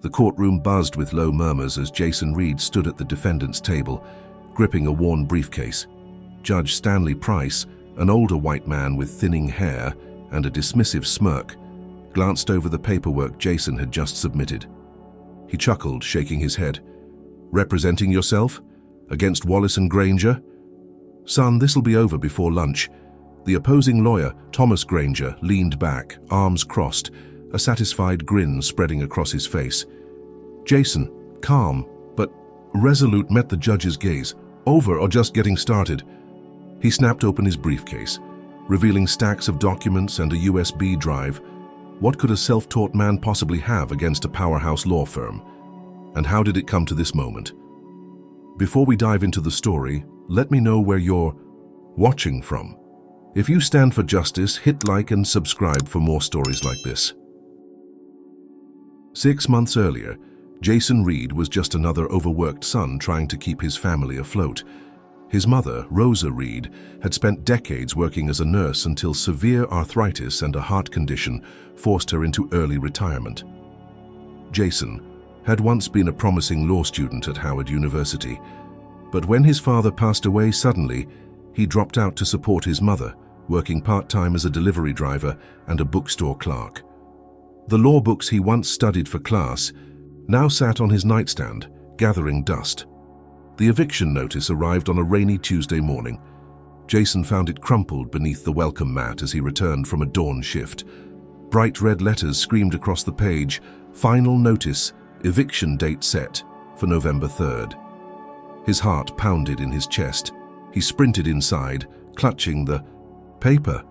The courtroom buzzed with low murmurs as Jason Reed stood at the defendant's table, gripping a worn briefcase. Judge Stanley Price, an older white man with thinning hair and a dismissive smirk, glanced over the paperwork Jason had just submitted. He chuckled, shaking his head. "Representing yourself? Against Wallace and Granger? Son, this'll be over before lunch." The opposing lawyer, Thomas Granger, leaned back, arms crossed, a satisfied grin spreading across his face. Jason, calm but resolute, met the judge's gaze. "Over or just getting started?" He snapped open his briefcase, revealing stacks of documents and a USB drive. What could a self-taught man possibly have against a powerhouse law firm? And how did it come to this moment? Before we dive into the story, let me know where you're watching from. If you stand for justice, hit like and subscribe for more stories like this. 6 months earlier, Jason Reed was just another overworked son trying to keep his family afloat. His mother, Rosa Reed, had spent decades working as a nurse until severe arthritis and a heart condition forced her into early retirement. Jason had once been a promising law student at Howard University, but when his father passed away suddenly, he dropped out to support his mother, working part-time as a delivery driver and a bookstore clerk. The law books he once studied for class now sat on his nightstand, gathering dust. The eviction notice arrived on a rainy Tuesday morning. Jason found it crumpled beneath the welcome mat as he returned from a dawn shift. Bright red letters screamed across the page, "Final notice, eviction date set for November 3rd. His heart pounded in his chest. He sprinted inside, clutching the paper.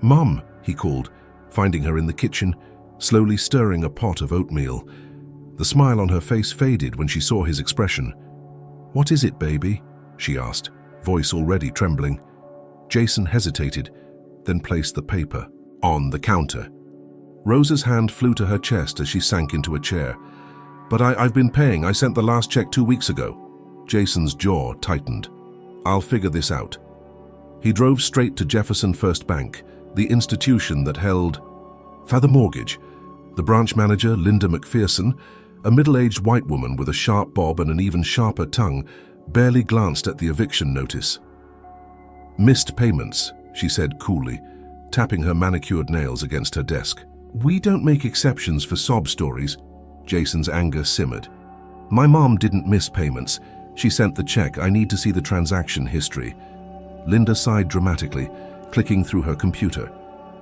"Mom," he called, finding her in the kitchen, slowly stirring a pot of oatmeal. The smile on her face faded when she saw his expression. "What is it, baby?" she asked, voice already trembling. Jason hesitated, then placed the paper on the counter. Rosa's hand flew to her chest as she sank into a chair. "But I've been paying. I sent the last check 2 weeks ago." Jason's jaw tightened. "I'll figure this out." He drove straight to Jefferson First Bank, the institution that held the mortgage. The branch manager, Linda McPherson, a middle-aged white woman with a sharp bob and an even sharper tongue, barely glanced at the eviction notice. "Missed payments," she said coolly, tapping her manicured nails against her desk. "We don't make exceptions for sob stories." Jason's anger simmered. "My mom didn't miss payments. She sent the check. I need to see the transaction history." Linda sighed dramatically, clicking through her computer.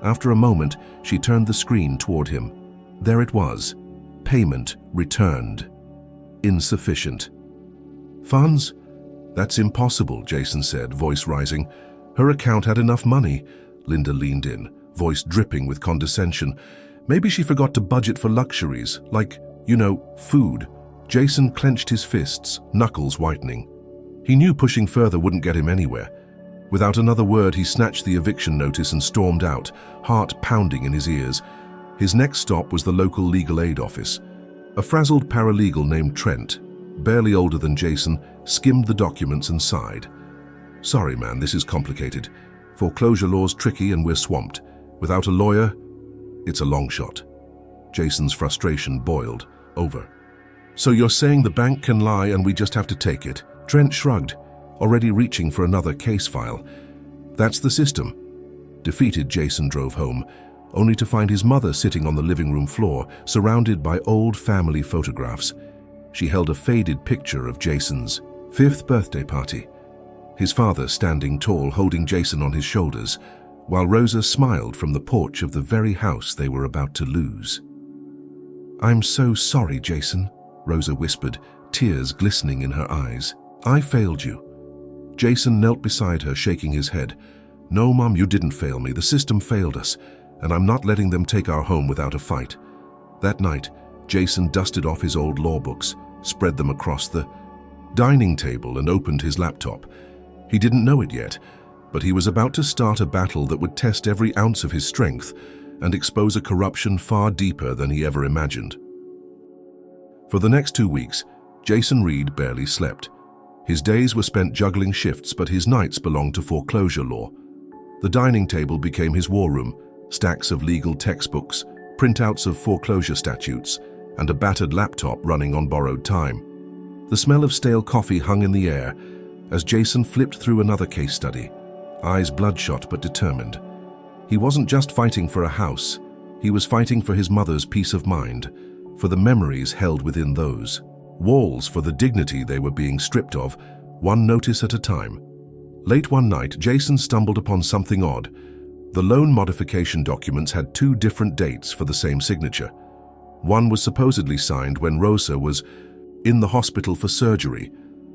After a moment, she turned the screen toward him. There it was. Payment returned. Insufficient. "Funds? That's impossible," Jason said, voice rising. "Her account had enough money." Linda leaned in, voice dripping with condescension. "Maybe she forgot to budget for luxuries, like, food." Jason clenched his fists, knuckles whitening. He knew pushing further wouldn't get him anywhere. Without another word, he snatched the eviction notice and stormed out, heart pounding in his ears. His next stop was the local legal aid office. A frazzled paralegal named Trent, barely older than Jason, skimmed the documents and sighed. "Sorry, man, this is complicated. Foreclosure law's tricky and we're swamped. Without a lawyer, it's a long shot." Jason's frustration boiled over. "So you're saying the bank can lie and we just have to take it?" Trent shrugged, already reaching for another case file. "That's the system." Defeated, Jason drove home, only to find his mother sitting on the living room floor, surrounded by old family photographs. She held a faded picture of Jason's 5th birthday party, his father standing tall, holding Jason on his shoulders, while Rosa smiled from the porch of the very house they were about to lose. "I'm so sorry, Jason," Rosa whispered, tears glistening in her eyes. "I failed you." Jason knelt beside her, shaking his head. "No, Mom, you didn't fail me. The system failed us, and I'm not letting them take our home without a fight." That night, Jason dusted off his old law books, spread them across the dining table, and opened his laptop. He didn't know it yet, but he was about to start a battle that would test every ounce of his strength and expose a corruption far deeper than he ever imagined. For the next 2 weeks, Jason Reed barely slept. His days were spent juggling shifts, but his nights belonged to foreclosure law. The dining table became his war room, stacks of legal textbooks, printouts of foreclosure statutes, and a battered laptop running on borrowed time. The smell of stale coffee hung in the air as Jason flipped through another case study, eyes bloodshot but determined. He wasn't just fighting for a house, he was fighting for his mother's peace of mind, for the memories held within those walls, for the dignity they were being stripped of, one notice at a time. Late one night, Jason stumbled upon something odd. The loan modification documents had two different dates for the same signature. One was supposedly signed when Rosa was in the hospital for surgery,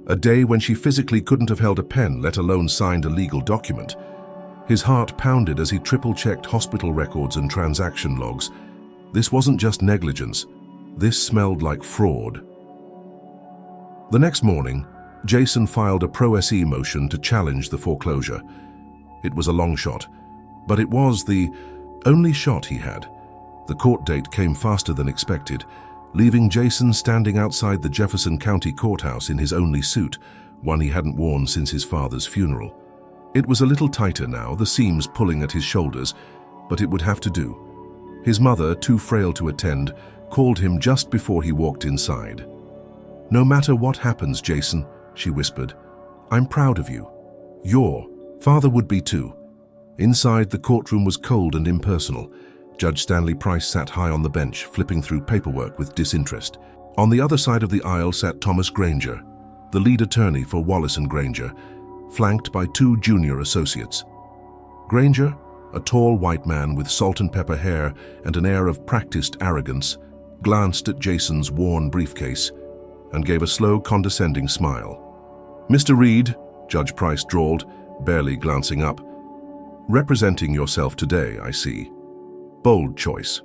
a day when she physically couldn't have held a pen, let alone signed a legal document. His heart pounded as he triple-checked hospital records and transaction logs. This wasn't just negligence. This smelled like fraud. The next morning, Jason filed a pro se motion to challenge the foreclosure. It was a long shot, but it was the only shot he had. The court date came faster than expected, leaving Jason standing outside the Jefferson County courthouse in his only suit, one he hadn't worn since his father's funeral. It was a little tighter now, the seams pulling at his shoulders, but it would have to do. His mother, too frail to attend, called him just before he walked inside. "No matter what happens, Jason," she whispered, "I'm proud of you. Your father would be too." Inside, the courtroom was cold and impersonal. Judge Stanley Price sat high on the bench, flipping through paperwork with disinterest. On the other side of the aisle sat Thomas Granger, the lead attorney for Wallace & Granger, flanked by two junior associates. Granger, a tall white man with salt and pepper hair and an air of practiced arrogance, glanced at Jason's worn briefcase and gave a slow, condescending smile. "Mr. Reed," Judge Price drawled, barely glancing up, "representing yourself today, I see. Bold choice."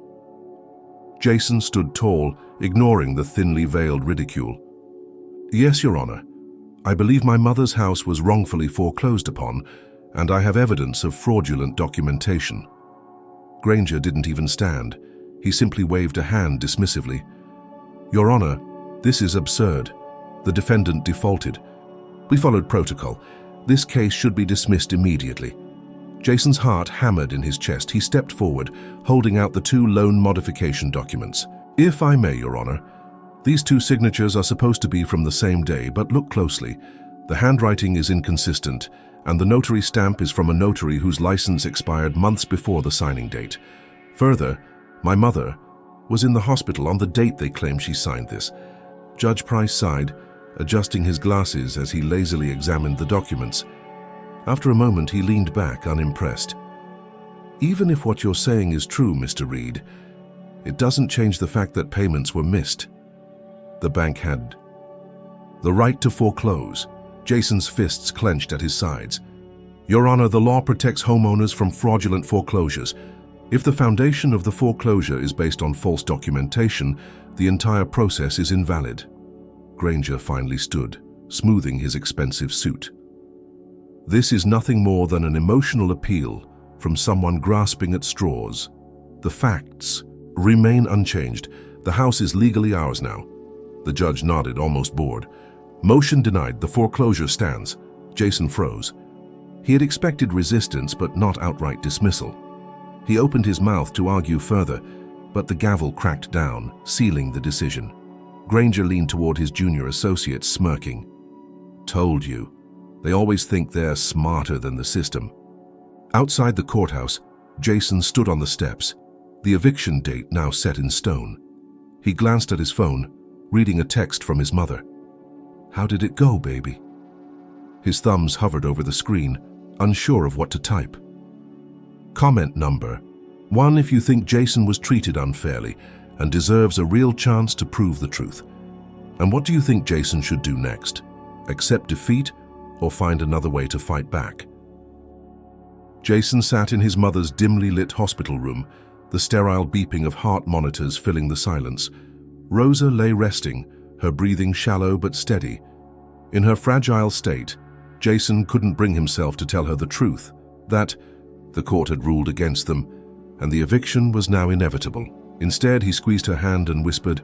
Jason stood tall, ignoring the thinly veiled ridicule. "Yes, Your Honor. I believe my mother's house was wrongfully foreclosed upon, and I have evidence of fraudulent documentation." Granger didn't even stand. He simply waved a hand dismissively. "Your Honor, this is absurd. The defendant defaulted. We followed protocol. This case should be dismissed immediately." Jason's heart hammered in his chest. He stepped forward, holding out the two loan modification documents. "If I may, Your Honor, these two signatures are supposed to be from the same day, but look closely. The handwriting is inconsistent, and the notary stamp is from a notary whose license expired months before the signing date. Further, my mother was in the hospital on the date they claim she signed this." Judge Price sighed, adjusting his glasses as he lazily examined the documents. After a moment, he leaned back, unimpressed. "Even if what you're saying is true, Mr. Reed, it doesn't change the fact that payments were missed. The bank had the right to foreclose." Jason's fists clenched at his sides. "Your Honor, the law protects homeowners from fraudulent foreclosures. If the foundation of the foreclosure is based on false documentation, the entire process is invalid." Granger finally stood, smoothing his expensive suit. "This is nothing more than an emotional appeal from someone grasping at straws. The facts remain unchanged. The house is legally ours now." The judge nodded, almost bored. "Motion denied. The foreclosure stands." Jason froze. He had expected resistance, but not outright dismissal. He opened his mouth to argue further, but the gavel cracked down, sealing the decision. Granger leaned toward his junior associate, smirking. "Told you. They always think they're smarter than the system." Outside the courthouse, Jason stood on the steps, the eviction date now set in stone. He glanced at his phone, reading a text from his mother. "How did it go, baby?" His thumbs hovered over the screen, unsure of what to type. Comment number 1 if you think Jason was treated unfairly and deserves a real chance to prove the truth. And what do you think Jason should do next? Accept defeat or find another way to fight back? Jason sat in his mother's dimly lit hospital room, the sterile beeping of heart monitors filling the silence. Rosa lay resting, her breathing shallow but steady. In her fragile state, Jason couldn't bring himself to tell her the truth, that the court had ruled against them, and the eviction was now inevitable. Instead, he squeezed her hand and whispered,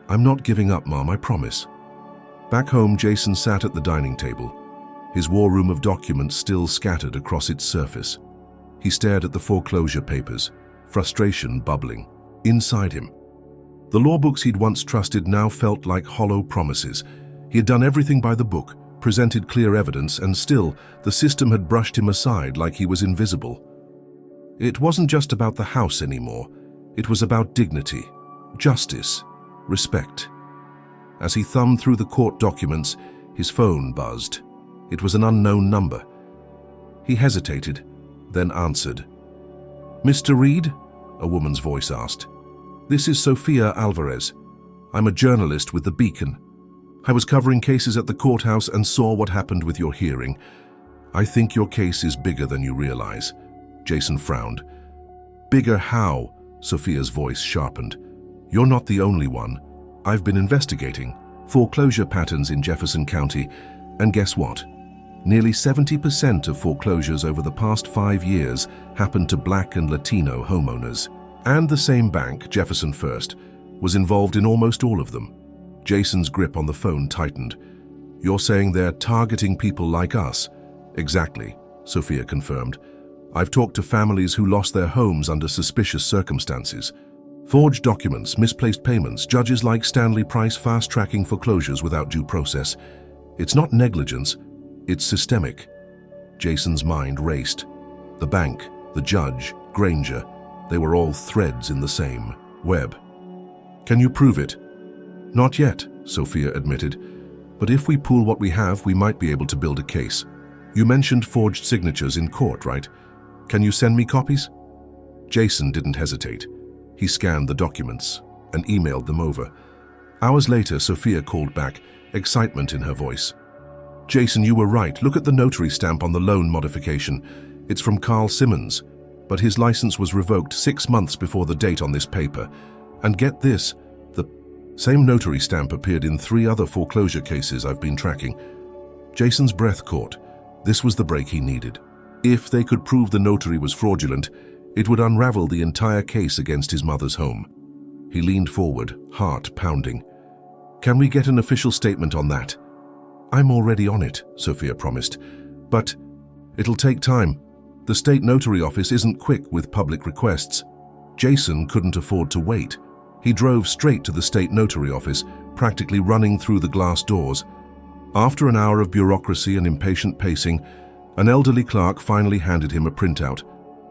"I'm not giving up, Mom, I promise." Back home, Jason sat at the dining table, his war room of documents still scattered across its surface. He stared at the foreclosure papers, frustration bubbling inside him. The law books he'd once trusted now felt like hollow promises. He had done everything by the book, presented clear evidence, and still, the system had brushed him aside like he was invisible. It wasn't just about the house anymore. It was about dignity, justice, respect. As he thumbed through the court documents, his phone buzzed. It was an unknown number. He hesitated, then answered. "Mr. Reed?" a woman's voice asked. "This is Sofia Alvarez. I'm a journalist with the Beacon. I was covering cases at the courthouse and saw what happened with your hearing. I think your case is bigger than you realize." Jason frowned. "Bigger how?" Sofia's voice sharpened. "You're not the only one. I've been investigating foreclosure patterns in Jefferson County, and guess what? Nearly 70% of foreclosures over the past 5 years happened to Black and Latino homeowners. And the same bank, Jefferson First, was involved in almost all of them." Jason's grip on the phone tightened. "You're saying they're targeting people like us?" "Exactly," Sofia confirmed. "I've talked to families who lost their homes under suspicious circumstances. Forged documents, misplaced payments, judges like Stanley Price fast-tracking foreclosures without due process. It's not negligence, it's systemic." Jason's mind raced. The bank, the judge, Granger, they were all threads in the same web. "Can you prove it?" "Not yet," Sofia admitted. "But if we pool what we have, we might be able to build a case. You mentioned forged signatures in court, right? Can you send me copies?" Jason didn't hesitate. He scanned the documents and emailed them over. Hours later, Sofia called back, excitement in her voice. "Jason, you were right. Look at the notary stamp on the loan modification. It's from Carl Simmons, but his license was revoked 6 months before the date on this paper. And get this, the same notary stamp appeared in 3 other foreclosure cases I've been tracking." Jason's breath caught. This was the break he needed. If they could prove the notary was fraudulent, it would unravel the entire case against his mother's home. He leaned forward, heart pounding. "Can we get an official statement on that?" "I'm already on it," Sofia promised. "But it'll take time. The state notary office isn't quick with public requests." Jason couldn't afford to wait. He drove straight to the state notary office, practically running through the glass doors. After an hour of bureaucracy and impatient pacing, an elderly clerk finally handed him a printout.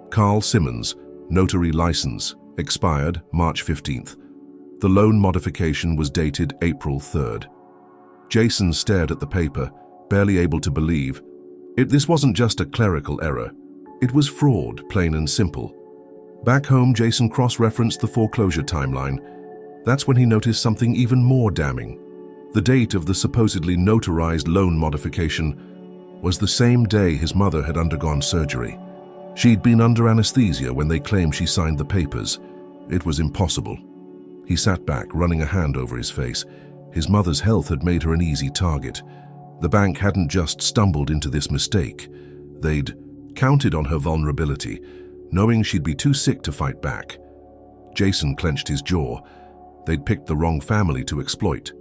Carl Simmons, notary license, expired March 15th. The loan modification was dated April 3rd. Jason stared at the paper, barely able to believe. This wasn't just a clerical error. It was fraud, plain and simple. Back home, Jason cross-referenced the foreclosure timeline. That's when he noticed something even more damning. The date of the supposedly notarized loan modification was the same day his mother had undergone surgery. She'd been under anesthesia when they claimed she signed the papers. It was impossible. He sat back, running a hand over his face. His mother's health had made her an easy target. The bank hadn't just stumbled into this mistake. They'd counted on her vulnerability, knowing she'd be too sick to fight back. Jason clenched his jaw. They'd picked the wrong family to exploit.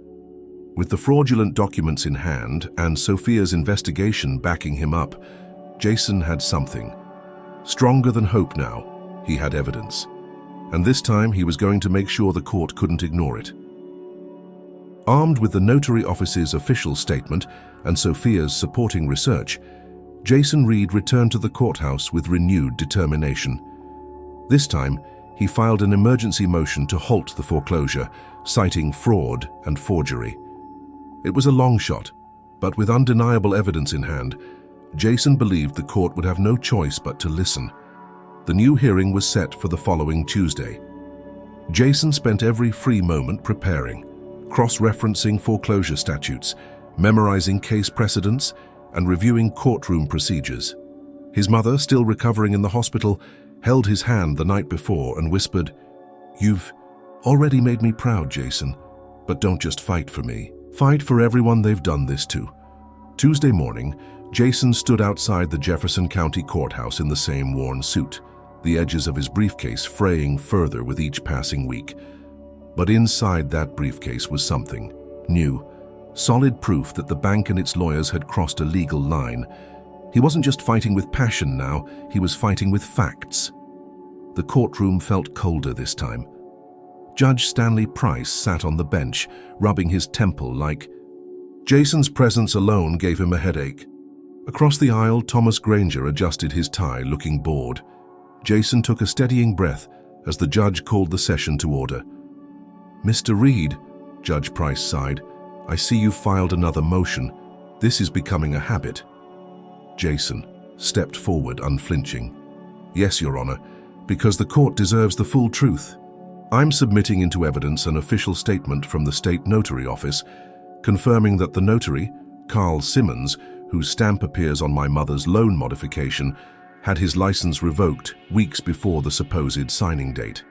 With the fraudulent documents in hand and Sofia's investigation backing him up, Jason had something. Stronger than hope now, he had evidence. And this time he was going to make sure the court couldn't ignore it. Armed with the notary office's official statement and Sofia's supporting research, Jason Reed returned to the courthouse with renewed determination. This time, he filed an emergency motion to halt the foreclosure, citing fraud and forgery. It was a long shot, but with undeniable evidence in hand, Jason believed the court would have no choice but to listen. The new hearing was set for the following Tuesday. Jason spent every free moment preparing, cross-referencing foreclosure statutes, memorizing case precedents, and reviewing courtroom procedures. His mother, still recovering in the hospital, held his hand the night before and whispered, "You've already made me proud, Jason, but don't just fight for me. Fight for everyone they've done this to." Tuesday morning, Jason stood outside the Jefferson County Courthouse in the same worn suit, the edges of his briefcase fraying further with each passing week. But inside that briefcase was something new, solid proof that the bank and its lawyers had crossed a legal line. He wasn't just fighting with passion now, he was fighting with facts. The courtroom felt colder this time. Judge Stanley Price sat on the bench, rubbing his temple like... Jason's presence alone gave him a headache. Across the aisle, Thomas Granger adjusted his tie, looking bored. Jason took a steadying breath as the judge called the session to order. "Mr. Reed," Judge Price sighed, "I see you've filed another motion. This is becoming a habit." Jason stepped forward, unflinching. "Yes, Your Honor, because the court deserves the full truth. I'm submitting into evidence an official statement from the State Notary Office confirming that the notary, Carl Simmons, whose stamp appears on my mother's loan modification, had his license revoked weeks before the supposed signing date.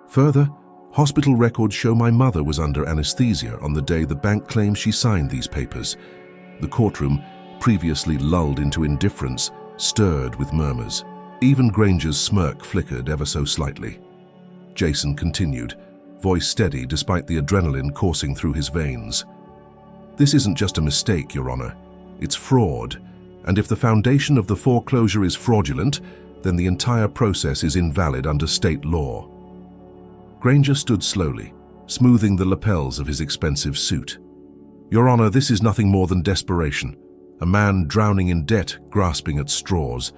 Further, hospital records show my mother was under anesthesia on the day the bank claims she signed these papers. The courtroom, previously lulled into indifference, stirred with murmurs. Even Granger's smirk flickered ever so slightly. Jason continued, voice steady despite the adrenaline coursing through his veins. "This isn't just a mistake, Your Honor. It's fraud, and if the foundation of the foreclosure is fraudulent, then the entire process is invalid under state law." Granger stood slowly, smoothing the lapels of his expensive suit. "Your Honor, this is nothing more than desperation. A man drowning in debt, grasping at straws.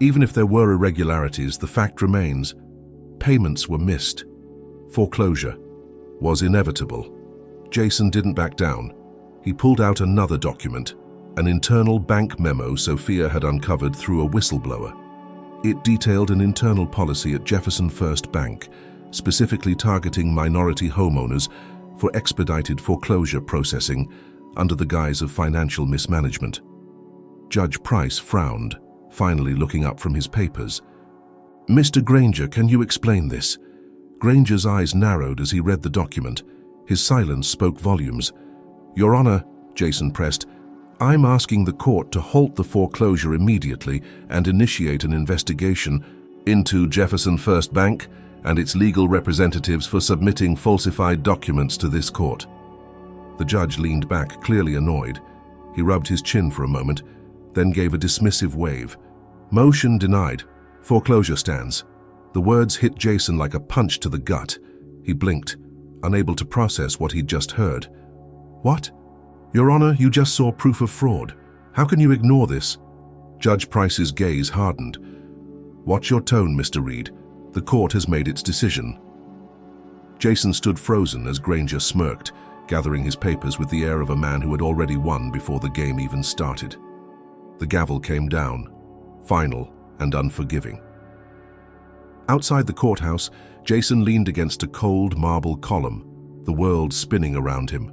Even if there were irregularities, the fact remains. Payments were missed. Foreclosure was inevitable." Jason didn't back down. He pulled out another document, an internal bank memo Sophia had uncovered through a whistleblower. It detailed an internal policy at Jefferson First Bank, specifically targeting minority homeowners for expedited foreclosure processing under the guise of financial mismanagement. Judge Price frowned, finally looking up from his papers. "Mr. Granger, can you explain this?" Granger's eyes narrowed as he read the document. His silence spoke volumes. "Your Honor," Jason pressed, "I'm asking the court to halt the foreclosure immediately and initiate an investigation into Jefferson First Bank and its legal representatives for submitting falsified documents to this court." The judge leaned back, clearly annoyed. He rubbed his chin for a moment, then gave a dismissive wave. "Motion denied. Foreclosure stands." The words hit Jason like a punch to the gut. He blinked, unable to process what he'd just heard. "What? Your Honor, you just saw proof of fraud. How can you ignore this?" Judge Price's gaze hardened. "Watch your tone, Mr. Reed. The court has made its decision." Jason stood frozen as Granger smirked, gathering his papers with the air of a man who had already won before the game even started. The gavel came down, final and unforgiving. Outside the courthouse, Jason leaned against a cold marble column, the world spinning around him.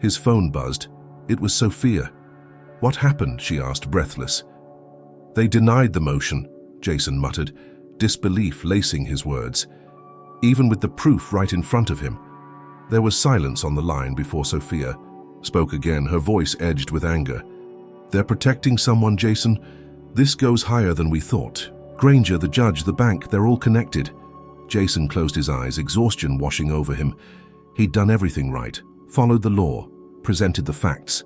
His phone buzzed. It was Sophia. "What happened?" she asked, breathless. "They denied the motion," Jason muttered, disbelief lacing his words. Even with the proof right in front of him. There was silence on the line before Sophia spoke again, her voice edged with anger. "They're protecting someone, Jason. This goes higher than we thought. Granger, the judge, the bank, they're all connected." Jason closed his eyes, exhaustion washing over him. He'd done everything right, followed the law, presented the facts.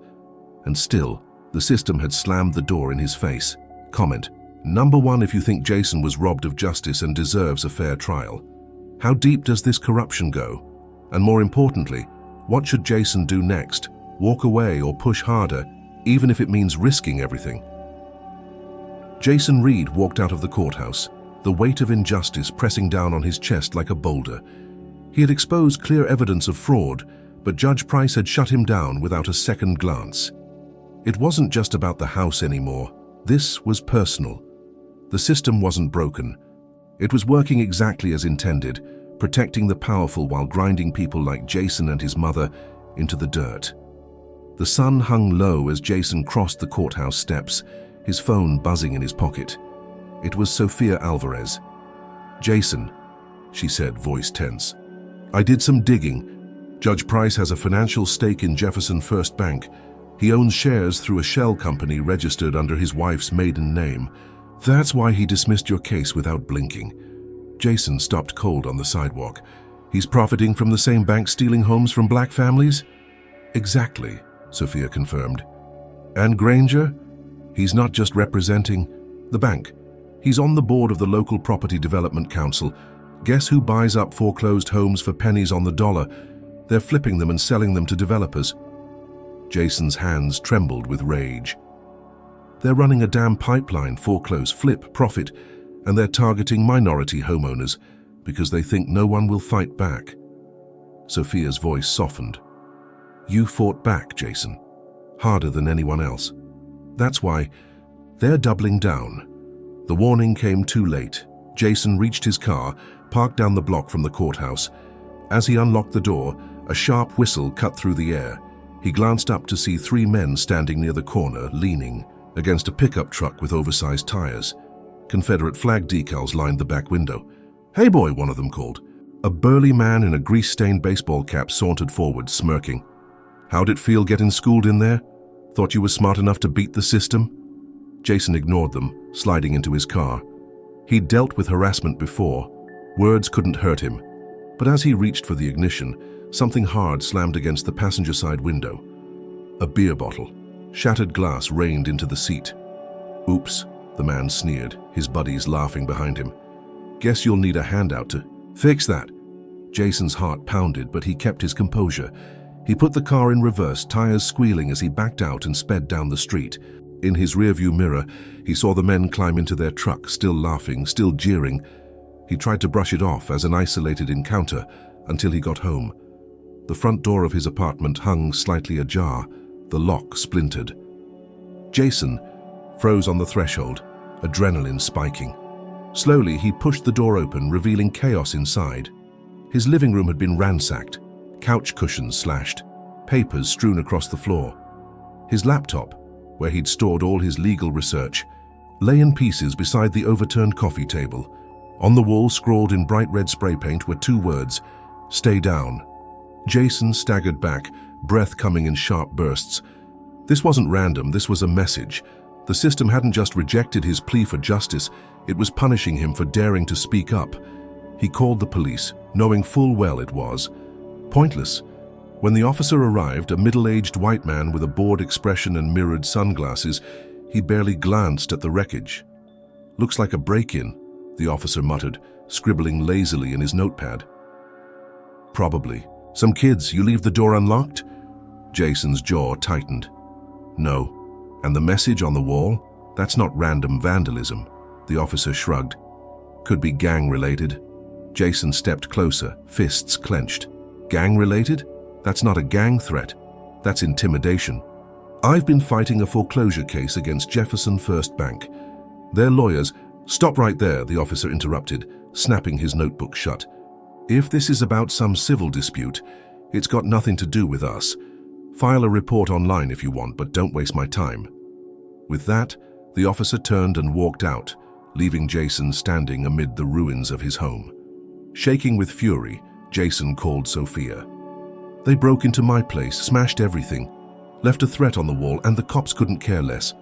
And still, the system had slammed the door in his face. Comment: Number 1, if you think Jason was robbed of justice and deserves a fair trial. How deep does this corruption go? And more importantly, what should Jason do next? Walk away or push harder, even if it means risking everything? Jason Reed walked out of the courthouse, the weight of injustice pressing down on his chest like a boulder. He had exposed clear evidence of fraud, but Judge Price had shut him down without a second glance. It wasn't just about the house anymore. This was personal. The system wasn't broken. It was working exactly as intended, protecting the powerful while grinding people like Jason and his mother into the dirt. The sun hung low as Jason crossed the courthouse steps, his phone buzzing in his pocket. It was Sophia Alvarez. "Jason," she said, voice tense. "I did some digging. Judge Price has a financial stake in Jefferson First Bank. He owns shares through a shell company registered under his wife's maiden name. That's why he dismissed your case without blinking." Jason stopped cold on the sidewalk. "He's profiting from the same bank stealing homes from black families?" "Exactly," Sophia confirmed. "And Granger? He's not just representing the bank. He's on the board of the local property development council, Guess who buys up foreclosed homes for pennies on the dollar? They're flipping them and selling them to developers. Jason's hands trembled with rage. They're running a damn pipeline, foreclose, flip, profit, and they're targeting minority homeowners because they think no one will fight back. Sophia's voice softened. You fought back, Jason, harder than anyone else. That's why they're doubling down. The warning came too late. Jason reached his car, parked down the block from the courthouse. As he unlocked the door, a sharp whistle cut through the air. He glanced up to see 3 men standing near the corner, leaning against a pickup truck with oversized tires. Confederate flag decals lined the back window. Hey boy, one of them called. A burly man in a grease-stained baseball cap sauntered forward, smirking. How'd it feel getting schooled in there? Thought you were smart enough to beat the system? Jason ignored them, sliding into his car. He'd dealt with harassment before. Words couldn't hurt him. But as he reached for the ignition, something hard slammed against the passenger side window. A beer bottle. Shattered glass rained into the seat. Oops, the man sneered, his buddies laughing behind him. Guess you'll need a handout to fix that. Jason's heart pounded, but he kept his composure. He put the car in reverse, tires squealing as he backed out and sped down the street. In his rearview mirror, he saw the men climb into their truck, still laughing, still jeering. He tried to brush it off as an isolated encounter until he got home. The front door of his apartment hung slightly ajar, the lock splintered. Jason froze on the threshold, adrenaline spiking. Slowly, he pushed the door open, revealing chaos inside. His living room had been ransacked, couch cushions slashed, papers strewn across the floor. His laptop, where he'd stored all his legal research, lay in pieces beside the overturned coffee table. On the wall, scrawled in bright red spray paint, were 2 words, "Stay down." Jason staggered back, breath coming in sharp bursts. This wasn't random, this was a message. The system hadn't just rejected his plea for justice, it was punishing him for daring to speak up. He called the police, knowing full well it was pointless. When the officer arrived, a middle-aged white man with a bored expression and mirrored sunglasses, he barely glanced at the wreckage. Looks like a break-in, the officer muttered, scribbling lazily in his notepad. Probably. Some kids, you leave the door unlocked? Jason's jaw tightened. No. And the message on the wall? That's not random vandalism. The officer shrugged. Could be gang-related. Jason stepped closer, fists clenched. Gang-related? That's not a gang threat. That's intimidation. I've been fighting a foreclosure case against Jefferson First Bank. Their lawyers— Stop right there, the officer interrupted, snapping his notebook shut. If this is about some civil dispute, it's got nothing to do with us. File a report online if you want, but don't waste my time. With that, the officer turned and walked out, leaving Jason standing amid the ruins of his home. Shaking with fury, Jason called Sophia. They broke into my place, smashed everything, left a threat on the wall, and the cops couldn't care less.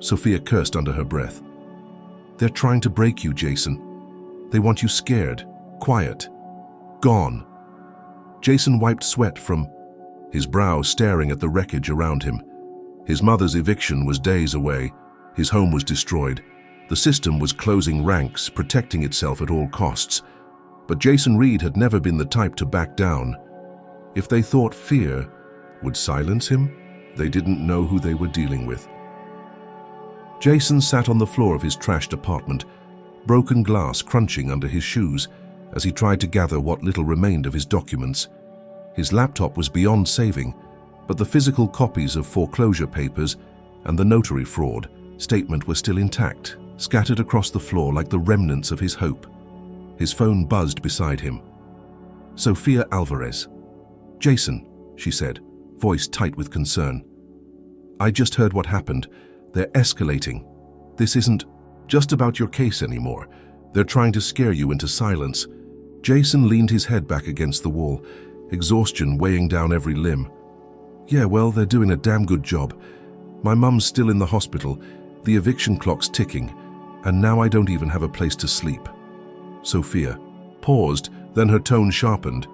Sophia cursed under her breath. They're trying to break you, Jason. They want you scared, quiet, gone. Jason wiped sweat from his brow, staring at the wreckage around him. His mother's eviction was days away. His home was destroyed. The system was closing ranks, protecting itself at all costs. But Jason Reed had never been the type to back down. If they thought fear would silence him, they didn't know who they were dealing with. Jason sat on the floor of his trashed apartment, broken glass crunching under his shoes as he tried to gather what little remained of his documents. His laptop was beyond saving, but the physical copies of foreclosure papers and the notary fraud statement were still intact, scattered across the floor like the remnants of his hope. His phone buzzed beside him. Sophia Alvarez. Jason, she said, voice tight with concern. I just heard what happened. They're escalating. This isn't just about your case anymore. They're trying to scare you into silence. Jason leaned his head back against the wall, exhaustion weighing down every limb. Yeah, well, they're doing a damn good job. My mum's still in the hospital, the eviction clock's ticking, and now I don't even have a place to sleep. Sophia paused, then her tone sharpened.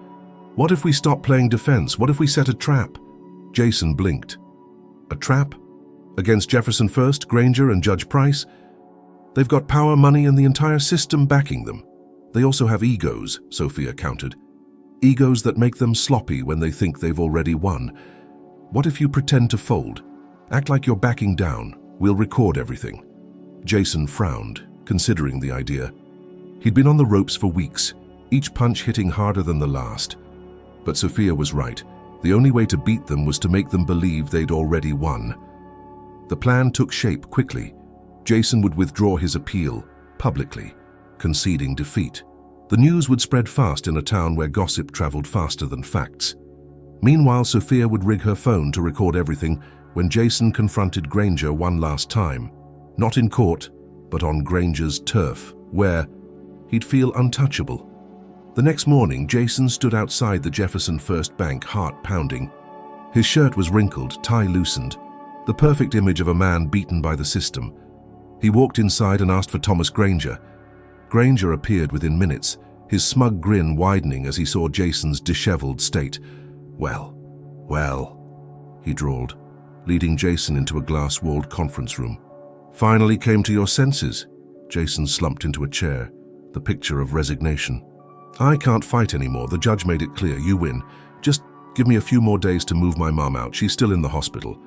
What if we stop playing defense? What if we set a trap? Jason blinked. A trap? Against Jefferson First, Granger, and Judge Price? They've got power, money, and the entire system backing them. They also have egos, Sophia countered. Egos that make them sloppy when they think they've already won. What if you pretend to fold? Act like you're backing down. We'll record everything. Jason frowned, considering the idea. He'd been on the ropes for weeks, each punch hitting harder than the last. But Sophia was right. The only way to beat them was to make them believe they'd already won. The plan took shape quickly. Jason would withdraw his appeal, publicly, conceding defeat. The news would spread fast in a town where gossip traveled faster than facts. Meanwhile, Sophia would rig her phone to record everything when Jason confronted Granger one last time. Not in court, but on Granger's turf, where he'd feel untouchable. The next morning, Jason stood outside the Jefferson First Bank, heart pounding. His shirt was wrinkled, tie loosened, the perfect image of a man beaten by the system. He walked inside and asked for Thomas Granger. Granger appeared within minutes, his smug grin widening as he saw Jason's disheveled state. Well, he drawled, leading Jason into a glass-walled conference room. Finally came to your senses. Jason slumped into a chair, the picture of resignation. I can't fight anymore. The judge made it clear. You win. Just give me a few more days to move my mom out. She's still in the hospital.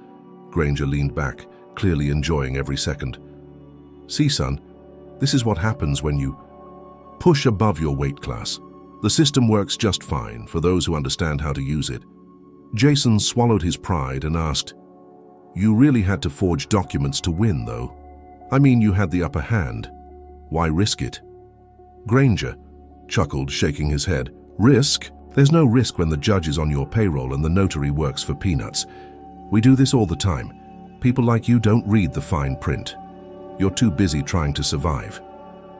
Granger leaned back, clearly enjoying every second. See, son, this is what happens when you push above your weight class. The system works just fine for those who understand how to use it. Jason swallowed his pride and asked, You really had to forge documents to win, though? I mean, you had the upper hand. Why risk it? Granger chuckled, shaking his head. Risk? There's no risk when the judge is on your payroll and the notary works for peanuts. We do this all the time. People like you don't read the fine print. You're too busy trying to survive.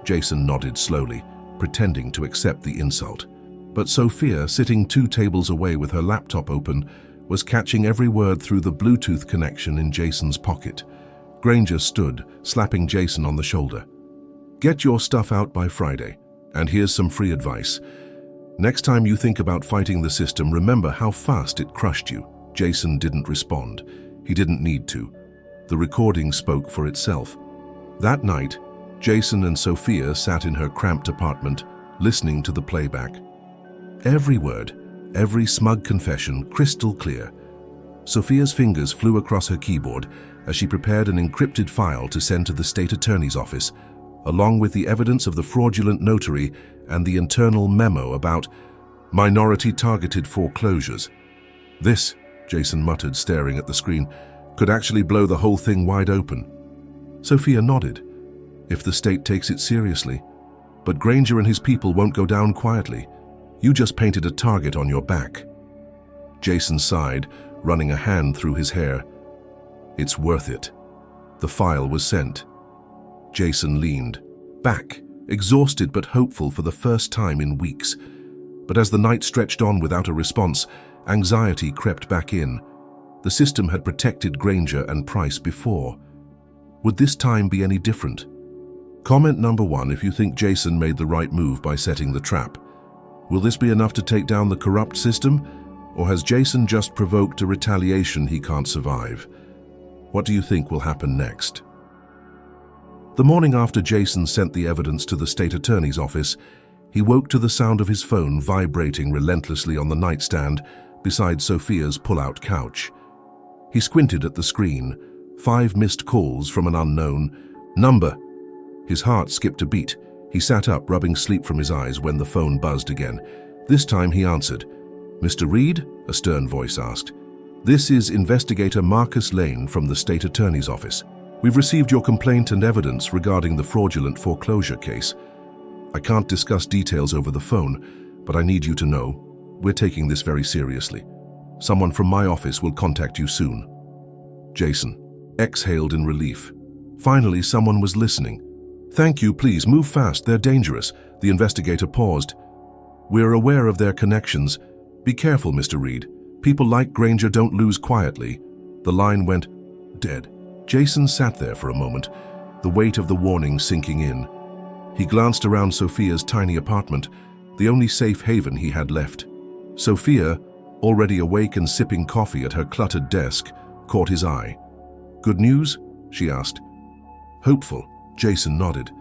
Jason nodded slowly, pretending to accept the insult. But Sophia, sitting 2 tables away with her laptop open, was catching every word through the Bluetooth connection in Jason's pocket. Granger stood, slapping Jason on the shoulder. Get your stuff out by Friday. And here's some free advice. Next time you think about fighting the system, remember how fast it crushed you. Jason didn't respond. He didn't need to. The recording spoke for itself. That night, Jason and Sophia sat in her cramped apartment, listening to the playback. Every word, every smug confession, crystal clear. Sophia's fingers flew across her keyboard as she prepared an encrypted file to send to the state attorney's office, along with the evidence of the fraudulent notary and the internal memo about minority-targeted foreclosures. This, Jason muttered, staring at the screen, could actually blow the whole thing wide open. Sophia nodded. If the state takes it seriously. But Granger and his people won't go down quietly. You just painted a target on your back. Jason sighed, running a hand through his hair. It's worth it. The file was sent. Jason leaned back, exhausted but hopeful for the first time in weeks. But as the night stretched on without a response, anxiety crept back in. The system had protected Granger and Price before. Would this time be any different? Comment number 1 if you think Jason made the right move by setting the trap. Will this be enough to take down the corrupt system? Or has Jason just provoked a retaliation he can't survive? What do you think will happen next? The morning after Jason sent the evidence to the state attorney's office, he woke to the sound of his phone vibrating relentlessly on the nightstand beside Sophia's pull-out couch. He squinted at the screen, 5 missed calls from an unknown number. His heart skipped a beat. He sat up, rubbing sleep from his eyes when the phone buzzed again. This time he answered. Mr. Reed? A stern voice asked. This is Investigator Marcus Lane from the state attorney's office. We've received your complaint and evidence regarding the fraudulent foreclosure case. I can't discuss details over the phone, but I need you to know we're taking this very seriously. Someone from my office will contact you soon. Jason exhaled in relief. Finally, someone was listening. Thank you, please move fast, they're dangerous. The investigator paused. We're aware of their connections. Be careful, Mr. Reed. People like Granger don't lose quietly. The line went dead. Jason sat there for a moment, the weight of the warning sinking in. He glanced around Sophia's tiny apartment, the only safe haven he had left. Sophia, already awake and sipping coffee at her cluttered desk, caught his eye. Good news? She asked. Hopeful, Jason nodded.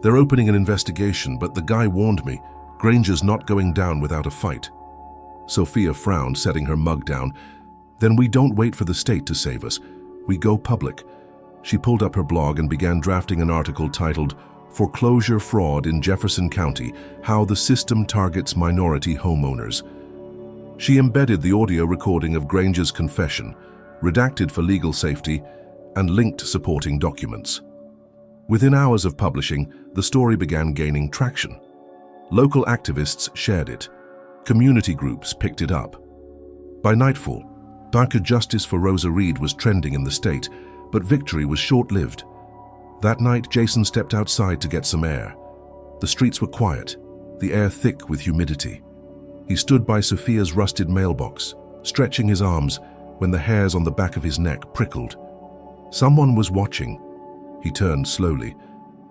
They're opening an investigation, but the guy warned me. Granger's not going down without a fight. Sophia frowned, setting her mug down. Then we don't wait for the state to save us. We go public. She pulled up her blog and began drafting an article titled "Foreclosure Fraud in Jefferson County, How the System Targets Minority Homeowners." She embedded the audio recording of Granger's confession, redacted for legal safety, and linked supporting documents. Within hours of publishing, the story began gaining traction. Local activists shared it. Community groups picked it up. By nightfall, darker justice for Rosa Reed was trending in the state, but victory was short-lived. That night, Jason stepped outside to get some air. The streets were quiet, the air thick with humidity. He stood by Sophia's rusted mailbox, stretching his arms when the hairs on the back of his neck prickled. Someone was watching. He turned slowly.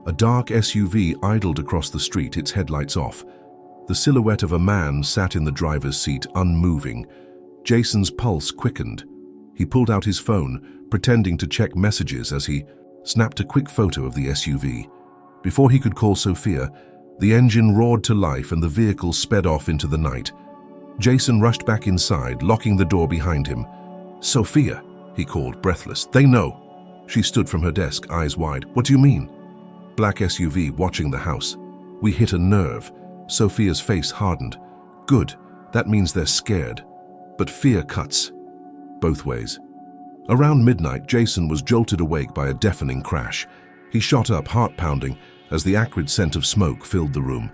A dark SUV idled across the street, its headlights off. The silhouette of a man sat in the driver's seat, unmoving. Jason's pulse quickened. He pulled out his phone, pretending to check messages as he snapped a quick photo of the SUV. Before he could call Sophia, the engine roared to life and the vehicle sped off into the night. Jason rushed back inside, locking the door behind him. "Sophia," he called, breathless. "They know." She stood from her desk, eyes wide. "What do you mean?" Black SUV watching the house. "We hit a nerve." Sophia's face hardened. "Good. That means they're scared. But fear cuts both ways." Around midnight, Jason was jolted awake by a deafening crash. He shot up, heart pounding, as the acrid scent of smoke filled the room.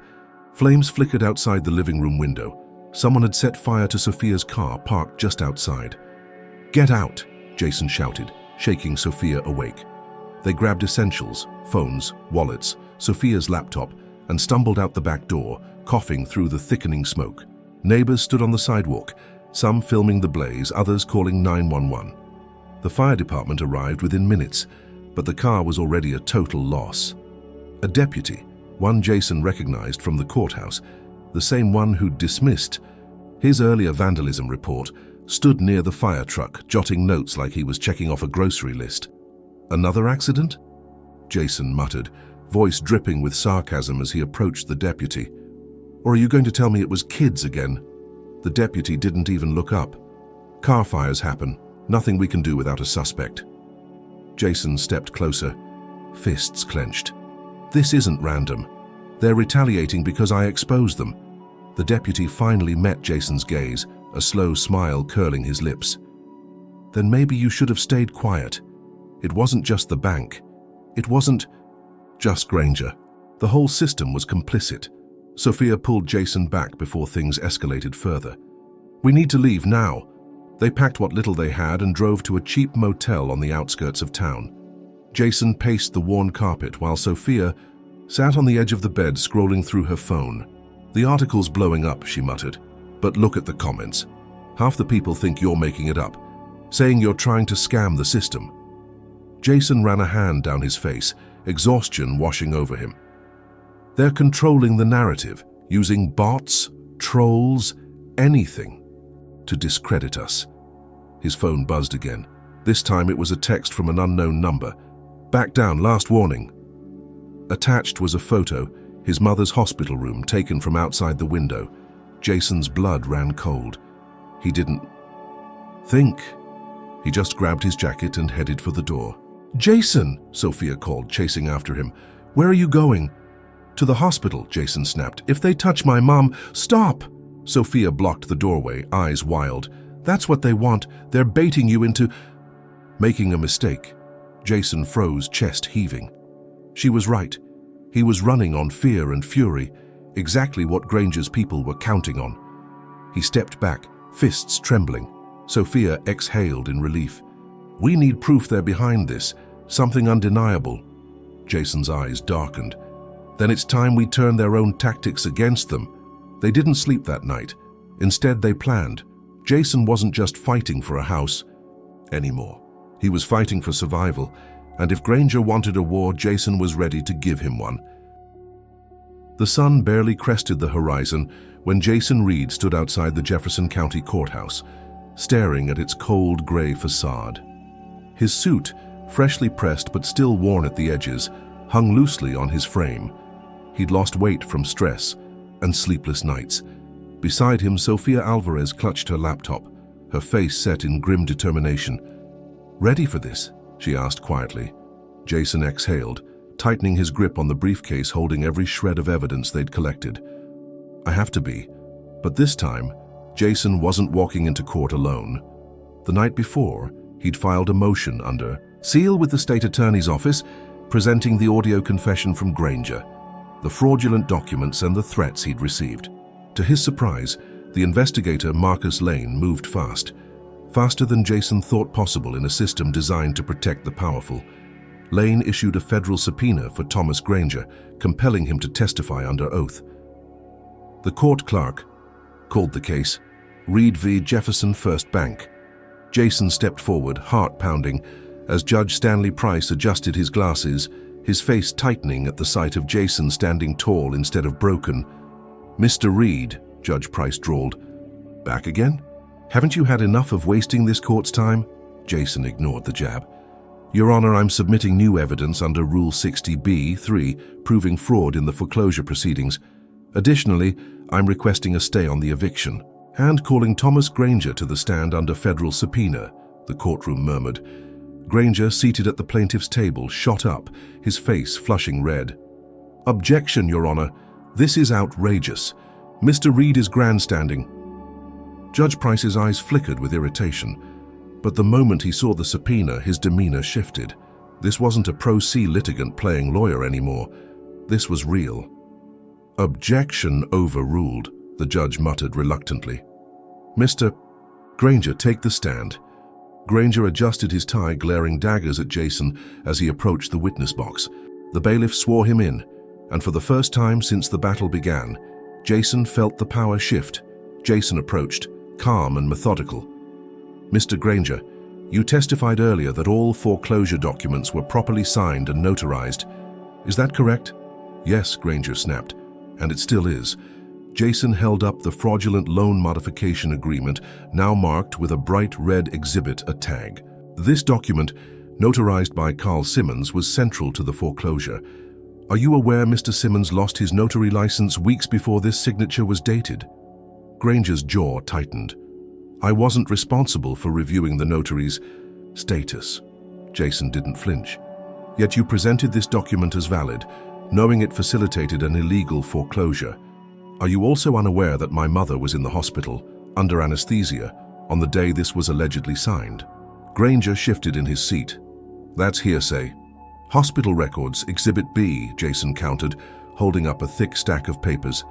Flames flickered outside the living room window. Someone had set fire to Sophia's car, parked just outside. "Get out," Jason shouted, shaking Sophia awake. They grabbed essentials, phones, wallets, Sophia's laptop, and stumbled out the back door, coughing through the thickening smoke. Neighbors stood on the sidewalk, some filming the blaze, others calling 911. The fire department arrived within minutes, but the car was already a total loss. A deputy, one Jason recognized from the courthouse, the same one who'd dismissed his earlier vandalism report, stood near the fire truck, jotting notes like he was checking off a grocery list. "Another accident?" Jason muttered, voice dripping with sarcasm as he approached the deputy. "Or are you going to tell me it was kids again?" The deputy didn't even look up. "Car fires happen. Nothing we can do without a suspect." Jason stepped closer, fists clenched. "This isn't random. They're retaliating because I exposed them." The deputy finally met Jason's gaze, a slow smile curling his lips. "Then maybe you should have stayed quiet. It wasn't just the bank. It wasn't just Granger. The whole system was complicit." Sophia pulled Jason back before things escalated further. "We need to leave now." They packed what little they had and drove to a cheap motel on the outskirts of town. Jason paced the worn carpet while Sophia sat on the edge of the bed scrolling through her phone. "The article's blowing up," she muttered. "But look at the comments. Half the people think you're making it up, saying you're trying to scam the system." Jason ran a hand down his face, exhaustion washing over him. "They're controlling the narrative, using bots, trolls, anything to discredit us." His phone buzzed again. This time it was a text from an unknown number. "Back down, last warning." Attached was a photo, his mother's hospital room taken from outside the window. Jason's blood ran cold. He didn't think. He just grabbed his jacket and headed for the door. "Jason!" Sophia called, chasing after him. "Where are you going?" "To the hospital," Jason snapped. "If they touch my mom, stop!" Sophia blocked the doorway, eyes wild. "That's what they want. They're baiting you into making a mistake." Jason froze, chest heaving. She was right. He was running on fear and fury, exactly what Granger's people were counting on. He stepped back, fists trembling. Sophia exhaled in relief. "We need proof they're behind this, something undeniable." Jason's eyes darkened. "Then it's time we turn their own tactics against them." They didn't sleep that night. Instead, they planned. Jason wasn't just fighting for a house anymore. He was fighting for survival, and if Granger wanted a war, Jason was ready to give him one. The sun barely crested the horizon when Jason Reed stood outside the Jefferson County Courthouse, staring at its cold gray facade. His suit, freshly pressed but still worn at the edges, hung loosely on his frame, He'd lost weight from stress and sleepless nights. Beside him, Sofia Alvarez clutched her laptop, her face set in grim determination. "Ready for this?" she asked quietly. Jason exhaled, tightening his grip on the briefcase holding every shred of evidence they'd collected. "I have to be." But this time, Jason wasn't walking into court alone. The night before, he'd filed a motion under seal with the state attorney's office, presenting the audio confession from Granger, the fraudulent documents and the threats he'd received. To his surprise, the investigator Marcus Lane moved fast, faster than Jason thought possible in a system designed to protect the powerful. Lane issued a federal subpoena for Thomas Granger, compelling him to testify under oath. The court clerk called the case Reed v. Jefferson First Bank. Jason stepped forward, heart pounding, as Judge Stanley Price adjusted his glasses, his face tightening at the sight of Jason standing tall instead of broken. "Mr. Reed," Judge Price drawled. "Back again? Haven't you had enough of wasting this court's time?" Jason ignored the jab. "Your Honor, I'm submitting new evidence under Rule 60B-3, proving fraud in the foreclosure proceedings. Additionally, I'm requesting a stay on the eviction." "And calling Thomas Granger to the stand under federal subpoena," the courtroom murmured. Granger, seated at the plaintiff's table, shot up, his face flushing red. "Objection, Your Honor. This is outrageous. Mr. Reed is grandstanding." Judge Price's eyes flickered with irritation, but the moment he saw the subpoena, his demeanor shifted. This wasn't a pro se litigant playing lawyer anymore. This was real. "Objection overruled," the judge muttered reluctantly. "Mr. Granger, take the stand." Granger adjusted his tie, glaring daggers at Jason as he approached the witness box. The bailiff swore him in, and for the first time since the battle began, Jason felt the power shift. Jason approached, calm and methodical. "Mr. Granger, you testified earlier that all foreclosure documents were properly signed and notarized. Is that correct?" "Yes," Granger snapped, "and it still is." Jason held up the fraudulent loan modification agreement, now marked with a bright red exhibit, a tag. This document, notarized by Carl Simmons, was central to the foreclosure. "Are you aware Mr. Simmons lost his notary license weeks before this signature was dated?" Granger's jaw tightened. "I wasn't responsible for reviewing the notary's status." Jason didn't flinch. "Yet you presented this document as valid, knowing it facilitated an illegal foreclosure. Are you also unaware that my mother was in the hospital, under anesthesia, on the day this was allegedly signed?" Granger shifted in his seat. "That's hearsay." "Hospital records, Exhibit B," Jason countered, holding up a thick stack of papers.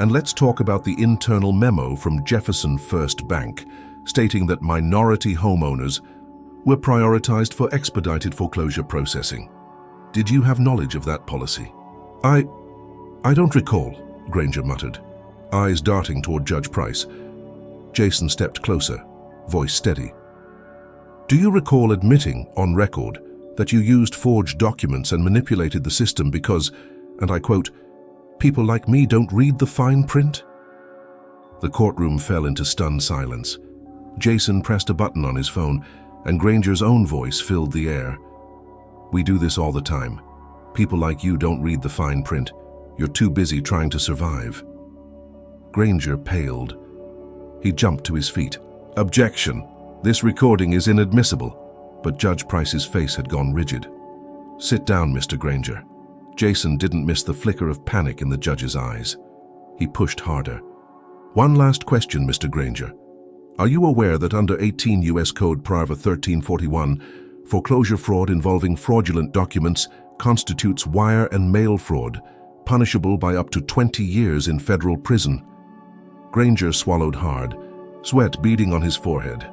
"And let's talk about the internal memo from Jefferson First Bank, stating that minority homeowners were prioritized for expedited foreclosure processing. Did you have knowledge of that policy?" I don't recall," Granger muttered, eyes darting toward Judge Price. Jason stepped closer, voice steady. "Do you recall admitting, on record, that you used forged documents and manipulated the system because, and I quote, people like me don't read the fine print?" The courtroom fell into stunned silence. Jason pressed a button on his phone, and Granger's own voice filled the air. "We do this all the time. People like you don't read the fine print. You're too busy trying to survive." Granger paled. He jumped to his feet. "Objection. This recording is inadmissible." But Judge Price's face had gone rigid. "Sit down, Mr. Granger." Jason didn't miss the flicker of panic in the judge's eyes. He pushed harder. "One last question, Mr. Granger. Are you aware that under 18 U.S. Code Parv 1341, foreclosure fraud involving fraudulent documents constitutes wire and mail fraud, punishable by up to 20 years in federal prison?" Granger swallowed hard, sweat beading on his forehead.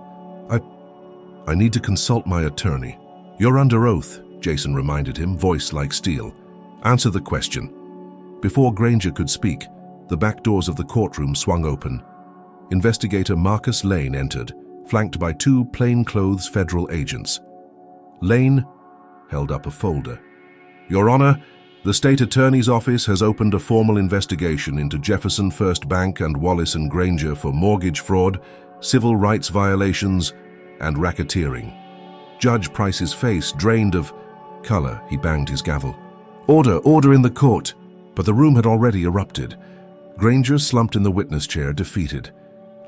I need to consult my attorney." "You're under oath," Jason reminded him, voice like steel. "Answer the question." Before Granger could speak, the back doors of the courtroom swung open. Investigator Marcus Lane entered, flanked by two plainclothes federal agents. Lane held up a folder. "Your Honor, the state attorney's office has opened a formal investigation into Jefferson First Bank and Wallace & Granger for mortgage fraud, civil rights violations, and racketeering." Judge Price's face drained of color. He banged his gavel. Order in the court." But the room had already erupted. Granger slumped in the witness chair, defeated.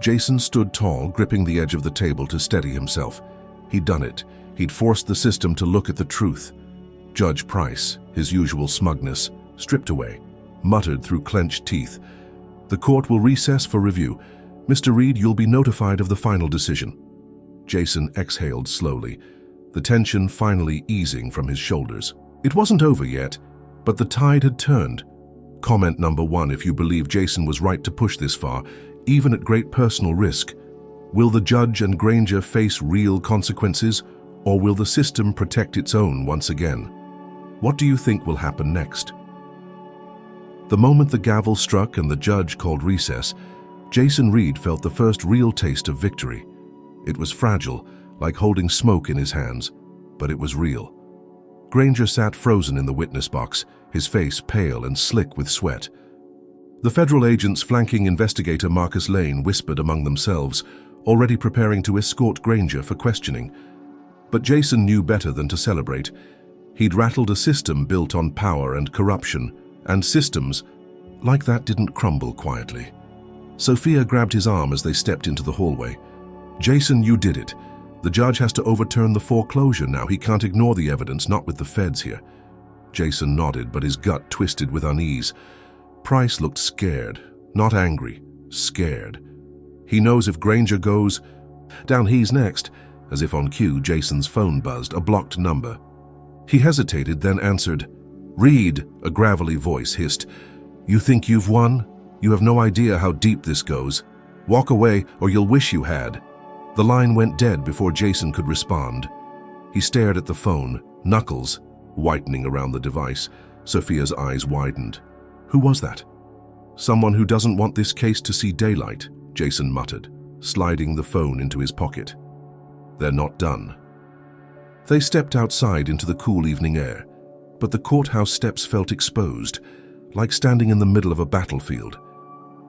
Jason stood tall, gripping the edge of the table to steady himself. He'd done it. He'd forced the system to look at the truth. Judge Price, his usual smugness, stripped away, muttered through clenched teeth. "The court will recess for review. Mr. Reed, you'll be notified of the final decision." Jason exhaled slowly, the tension finally easing from his shoulders. It wasn't over yet, but the tide had turned. Comment number 1, if you believe Jason was right to push this far, even at great personal risk. Will the judge and Granger face real consequences, or will the system protect its own once again? What do you think will happen next? The moment the gavel struck and the judge called recess, Jason Reed felt the first real taste of victory. It was fragile, like holding smoke in his hands, but it was real. Granger sat frozen in the witness box, his face pale and slick with sweat. The federal agents flanking investigator Marcus Lane whispered among themselves, already preparing to escort Granger for questioning. But Jason knew better than to celebrate. He'd rattled a system built on power and corruption, and systems like that didn't crumble quietly. Sophia grabbed his arm as they stepped into the hallway. "Jason, you did it. The judge has to overturn the foreclosure now. He can't ignore the evidence, not with the feds here." Jason nodded, but his gut twisted with unease. Price looked scared, not angry, scared. He knows if Granger goes down, he's next. As if on cue, Jason's phone buzzed, a blocked number. He hesitated, then answered. "Reed," a gravelly voice hissed. "You think you've won? You have no idea how deep this goes. Walk away, or you'll wish you had." The line went dead before Jason could respond. He stared at the phone, knuckles whitening around the device. Sophia's eyes widened. Who was that? "Someone who doesn't want this case to see daylight," Jason muttered, sliding the phone into his pocket. "They're not done." They stepped outside into the cool evening air, but the courthouse steps felt exposed, like standing in the middle of a battlefield.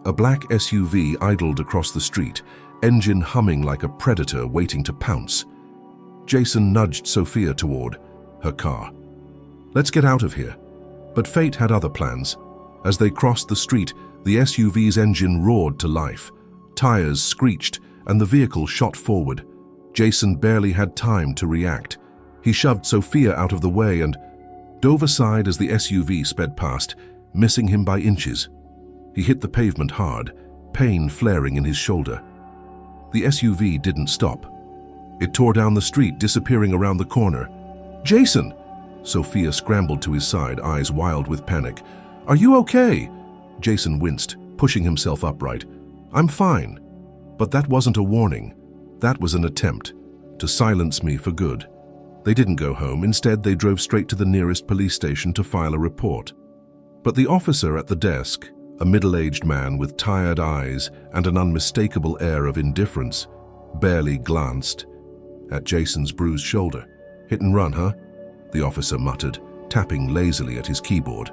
A black SUV idled across the street, engine humming like a predator waiting to pounce. Jason nudged Sophia toward her car. "Let's get out of here." But fate had other plans. As they crossed the street, the SUV's engine roared to life. Tires screeched, and the vehicle shot forward. Jason barely had time to react. He shoved Sophia out of the way and dove aside as the SUV sped past, missing him by inches. He hit the pavement hard, pain flaring in his shoulder. The SUV didn't stop. It tore down the street, disappearing around the corner. "Jason!" Sophia scrambled to his side, eyes wild with panic. "Are you okay?" Jason winced, pushing himself upright. "I'm fine." But that wasn't a warning. That was an attempt to silence me for good. They didn't go home. Instead, they drove straight to the nearest police station to file a report. But the officer at the desk, a middle-aged man with tired eyes and an unmistakable air of indifference, barely glanced at Jason's bruised shoulder. "Hit and run, huh?" the officer muttered, tapping lazily at his keyboard.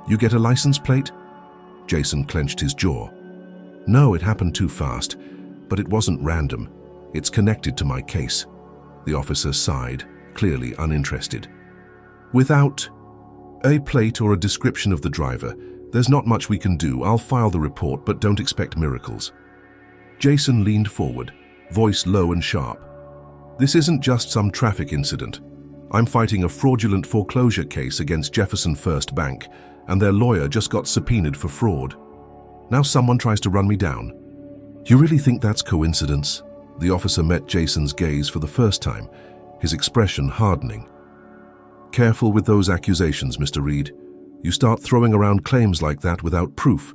"You get a license plate?" Jason clenched his jaw. "No, it happened too fast, but it wasn't random. It's connected to my case." The officer sighed, clearly uninterested. "Without a plate or a description of the driver, there's not much we can do. I'll file the report, but don't expect miracles." Jason leaned forward, voice low and sharp. "This isn't just some traffic incident. I'm fighting a fraudulent foreclosure case against Jefferson First Bank, and their lawyer just got subpoenaed for fraud. Now someone tries to run me down. You really think that's coincidence?" The officer met Jason's gaze for the first time, his expression hardening. "Careful with those accusations, Mr. Reed. You start throwing around claims like that without proof,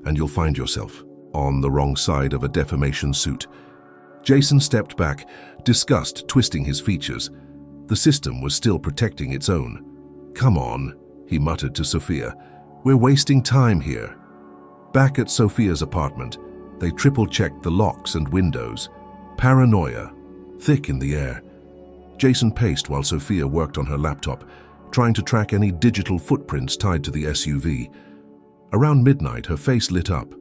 and you'll find yourself on the wrong side of a defamation suit." Jason stepped back, disgust twisting his features. The system was still protecting its own. "Come on," he muttered to Sophia. "We're wasting time here." Back at Sophia's apartment, they triple-checked the locks and windows. Paranoia, thick in the air. Jason paced while Sophia worked on her laptop, trying to track any digital footprints tied to the SUV. Around midnight, her face lit up.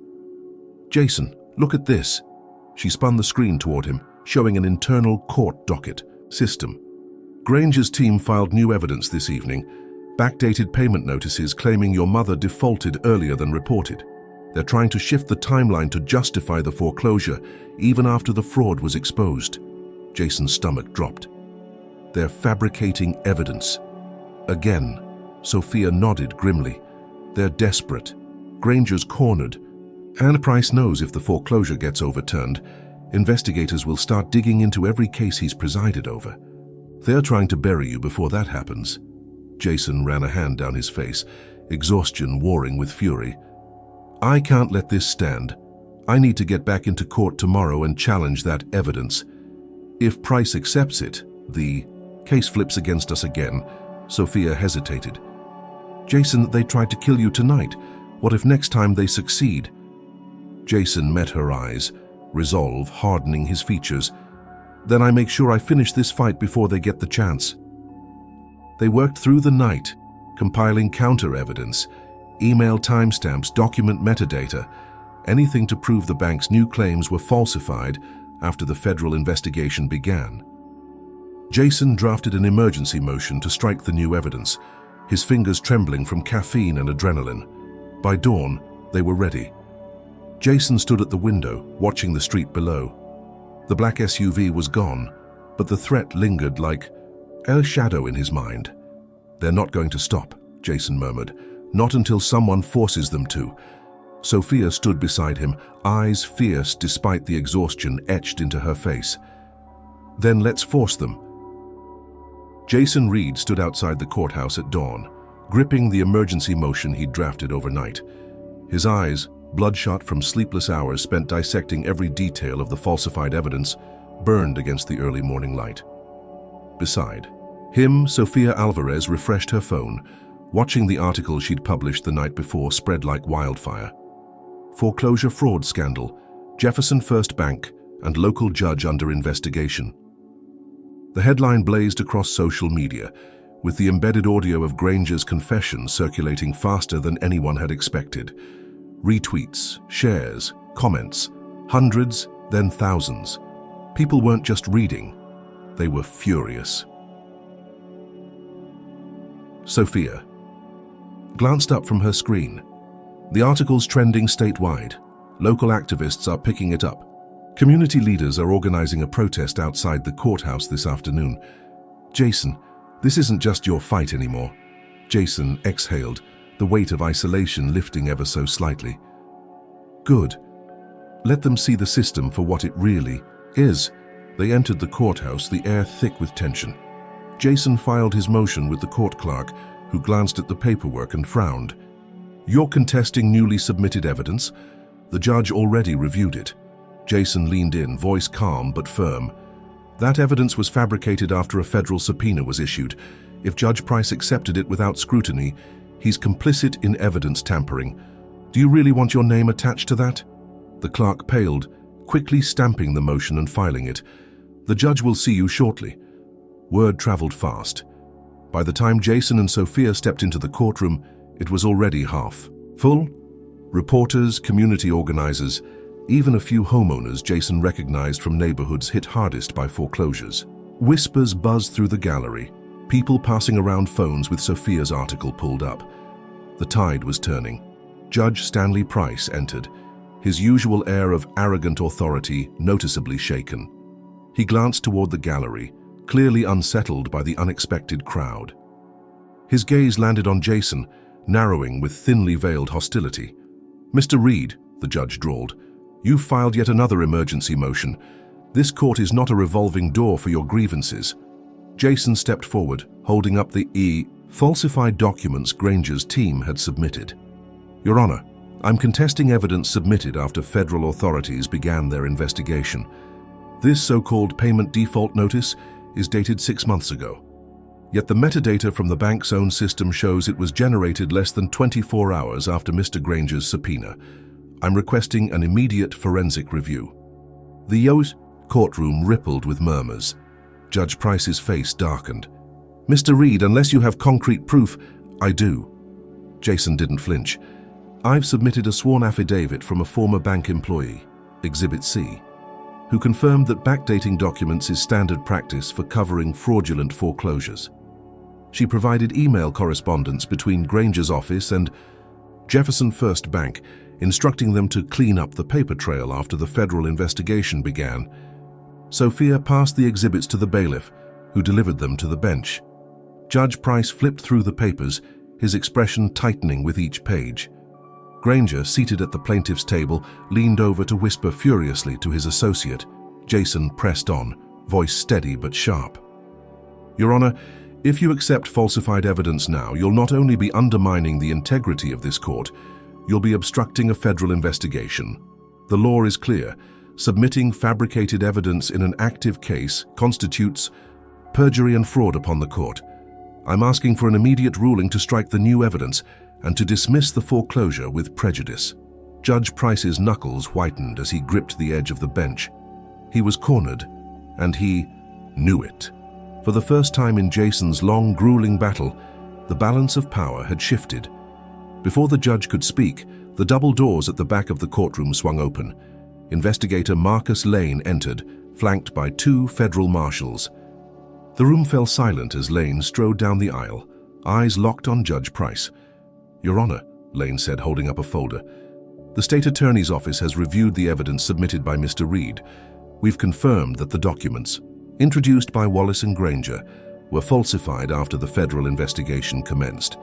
"Jason, look at this." She spun the screen toward him, showing an internal court docket system. "Granger's team filed new evidence this evening. Backdated payment notices claiming your mother defaulted earlier than reported. They're trying to shift the timeline to justify the foreclosure, even after the fraud was exposed. Jason's stomach dropped. They're fabricating evidence. Again, Sophia nodded grimly. They're desperate. Granger's cornered. And Price knows if the foreclosure gets overturned, investigators will start digging into every case he's presided over. They're trying to bury you before that happens. Jason ran a hand down his face, exhaustion warring with fury. I can't let this stand. I need to get back into court tomorrow and challenge that evidence. If Price accepts it, the case flips against us again. Sophia hesitated. Jason, they tried to kill you tonight. What if next time they succeed? Jason met her eyes, resolve hardening his features. Then I make sure I finish this fight before they get the chance. They worked through the night, compiling counter-evidence, email timestamps, document metadata, anything to prove the bank's new claims were falsified after the federal investigation began. Jason drafted an emergency motion to strike the new evidence, his fingers trembling from caffeine and adrenaline. By dawn, they were ready. Jason stood at the window, watching the street below. The black SUV was gone, but the threat lingered like a shadow in his mind. They're not going to stop, Jason murmured, not until someone forces them to. Sophia stood beside him, eyes fierce despite the exhaustion etched into her face. Then let's force them. Jason Reed stood outside the courthouse at dawn, gripping the emergency motion he'd drafted overnight. His eyes, bloodshot from sleepless hours spent dissecting every detail of the falsified evidence, burned against the early morning light. Beside him, Sophia Alvarez refreshed her phone, watching the article she'd published the night before spread like wildfire. Foreclosure fraud scandal, Jefferson First Bank, and local judge under investigation. The headline blazed across social media, with the embedded audio of Granger's confession circulating faster than anyone had expected. Retweets, shares, comments, hundreds, then thousands. People weren't just reading, they were furious. Sophia glanced up from her screen. The article's trending statewide. Local activists are picking it up. Community leaders are organizing a protest outside the courthouse this afternoon. Jason, this isn't just your fight anymore. Jason exhaled, the weight of isolation lifting ever so slightly. Good. Let them see the system for what it really is. They entered the courthouse, the air thick with tension. Jason filed his motion with the court clerk, who glanced at the paperwork and frowned. You're contesting newly submitted evidence? The judge already reviewed it. Jason leaned in, voice calm but firm. That evidence was fabricated after a federal subpoena was issued. If Judge Price accepted it without scrutiny, he's complicit in evidence tampering. Do you really want your name attached to that? The clerk paled, quickly stamping the motion and filing it. The judge will see you shortly. Word traveled fast. By the time Jason and Sophia stepped into the courtroom, it was already half full. Reporters, community organizers, even a few homeowners Jason recognized from neighborhoods hit hardest by foreclosures. Whispers buzzed through the gallery, people passing around phones with Sophia's article pulled up. The tide was turning. Judge Stanley Price entered, his usual air of arrogant authority noticeably shaken. He glanced toward the gallery, clearly unsettled by the unexpected crowd. His gaze landed on Jason, narrowing with thinly veiled hostility. Mr. Reed, the judge drawled, you've filed yet another emergency motion. This court is not a revolving door for your grievances. Jason stepped forward, holding up the falsified documents Granger's team had submitted. Your Honor, I'm contesting evidence submitted after federal authorities began their investigation. This so-called payment default notice is dated 6 months ago. Yet the metadata from the bank's own system shows it was generated less than 24 hours after Mr. Granger's subpoena. I'm requesting an immediate forensic review. The courtroom rippled with murmurs. Judge Price's face darkened. Mr. Reed, unless you have concrete proof, I do. Jason didn't flinch. I've submitted a sworn affidavit from a former bank employee, Exhibit C, who confirmed that backdating documents is standard practice for covering fraudulent foreclosures. She provided email correspondence between Granger's office and Jefferson First Bank, instructing them to clean up the paper trail after the federal investigation began. Sophia passed the exhibits to the bailiff, who delivered them to the bench. Judge Price flipped through the papers, his expression tightening with each page. Granger, seated at the plaintiff's table, leaned over to whisper furiously to his associate. Jason pressed on, voice steady but sharp. "Your Honor, if you accept falsified evidence now, you'll not only be undermining the integrity of this court, you'll be obstructing a federal investigation. The law is clear. Submitting fabricated evidence in an active case constitutes perjury and fraud upon the court. I'm asking for an immediate ruling to strike the new evidence and to dismiss the foreclosure with prejudice." Judge Price's knuckles whitened as he gripped the edge of the bench. He was cornered, and he knew it. For the first time in Jason's long, grueling battle, the balance of power had shifted. Before the judge could speak, the double doors at the back of the courtroom swung open. Investigator Marcus Lane entered, flanked by 2 federal marshals. The room fell silent as Lane strode down the aisle, eyes locked on Judge Price. "Your Honor," Lane said, holding up a folder, "the state attorney's office has reviewed the evidence submitted by Mr. Reed. We've confirmed that the documents, introduced by Wallace and Granger, were falsified after the federal investigation commenced.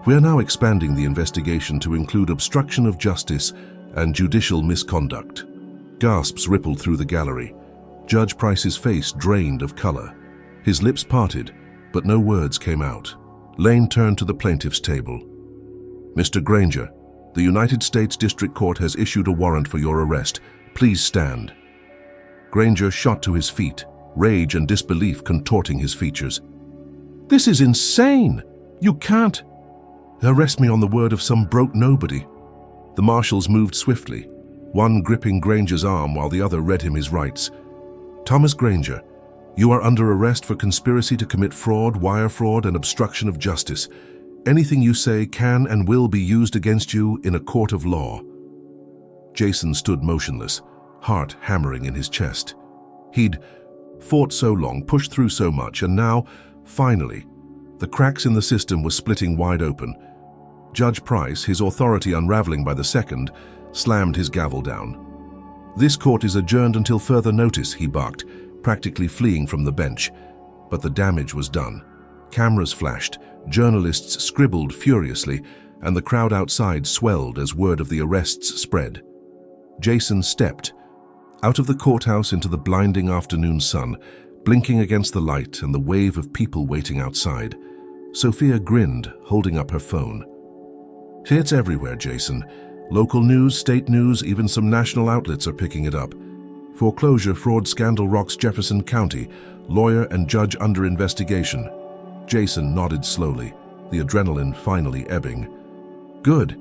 We are now expanding the investigation to include obstruction of justice and judicial misconduct." Gasps rippled through the gallery. Judge Price's face drained of color. His lips parted, but no words came out. Lane turned to the plaintiff's table. "Mr. Granger, the United States District Court has issued a warrant for your arrest. Please stand." Granger shot to his feet, rage and disbelief contorting his features. "This is insane! You can't arrest me on the word of some broke nobody." The marshals moved swiftly, one gripping Granger's arm while the other read him his rights. "Thomas Granger, you are under arrest for conspiracy to commit fraud, wire fraud, and obstruction of justice. Anything you say can and will be used against you in a court of law." Jason stood motionless, heart hammering in his chest. He'd fought so long, pushed through so much, and now, finally, the cracks in the system were splitting wide open. Judge Price, his authority unraveling by the second, slammed his gavel down. "This court is adjourned until further notice," he barked, practically fleeing from the bench. But the damage was done. Cameras flashed, journalists scribbled furiously, and the crowd outside swelled as word of the arrests spread. Jason stepped out of the courthouse into the blinding afternoon sun, blinking against the light and the wave of people waiting outside. Sophia grinned, holding up her phone. "It's everywhere, Jason. Local news, state news, even some national outlets are picking it up. Foreclosure fraud scandal rocks Jefferson County. Lawyer and judge under investigation." Jason nodded slowly, the adrenaline finally ebbing. "Good,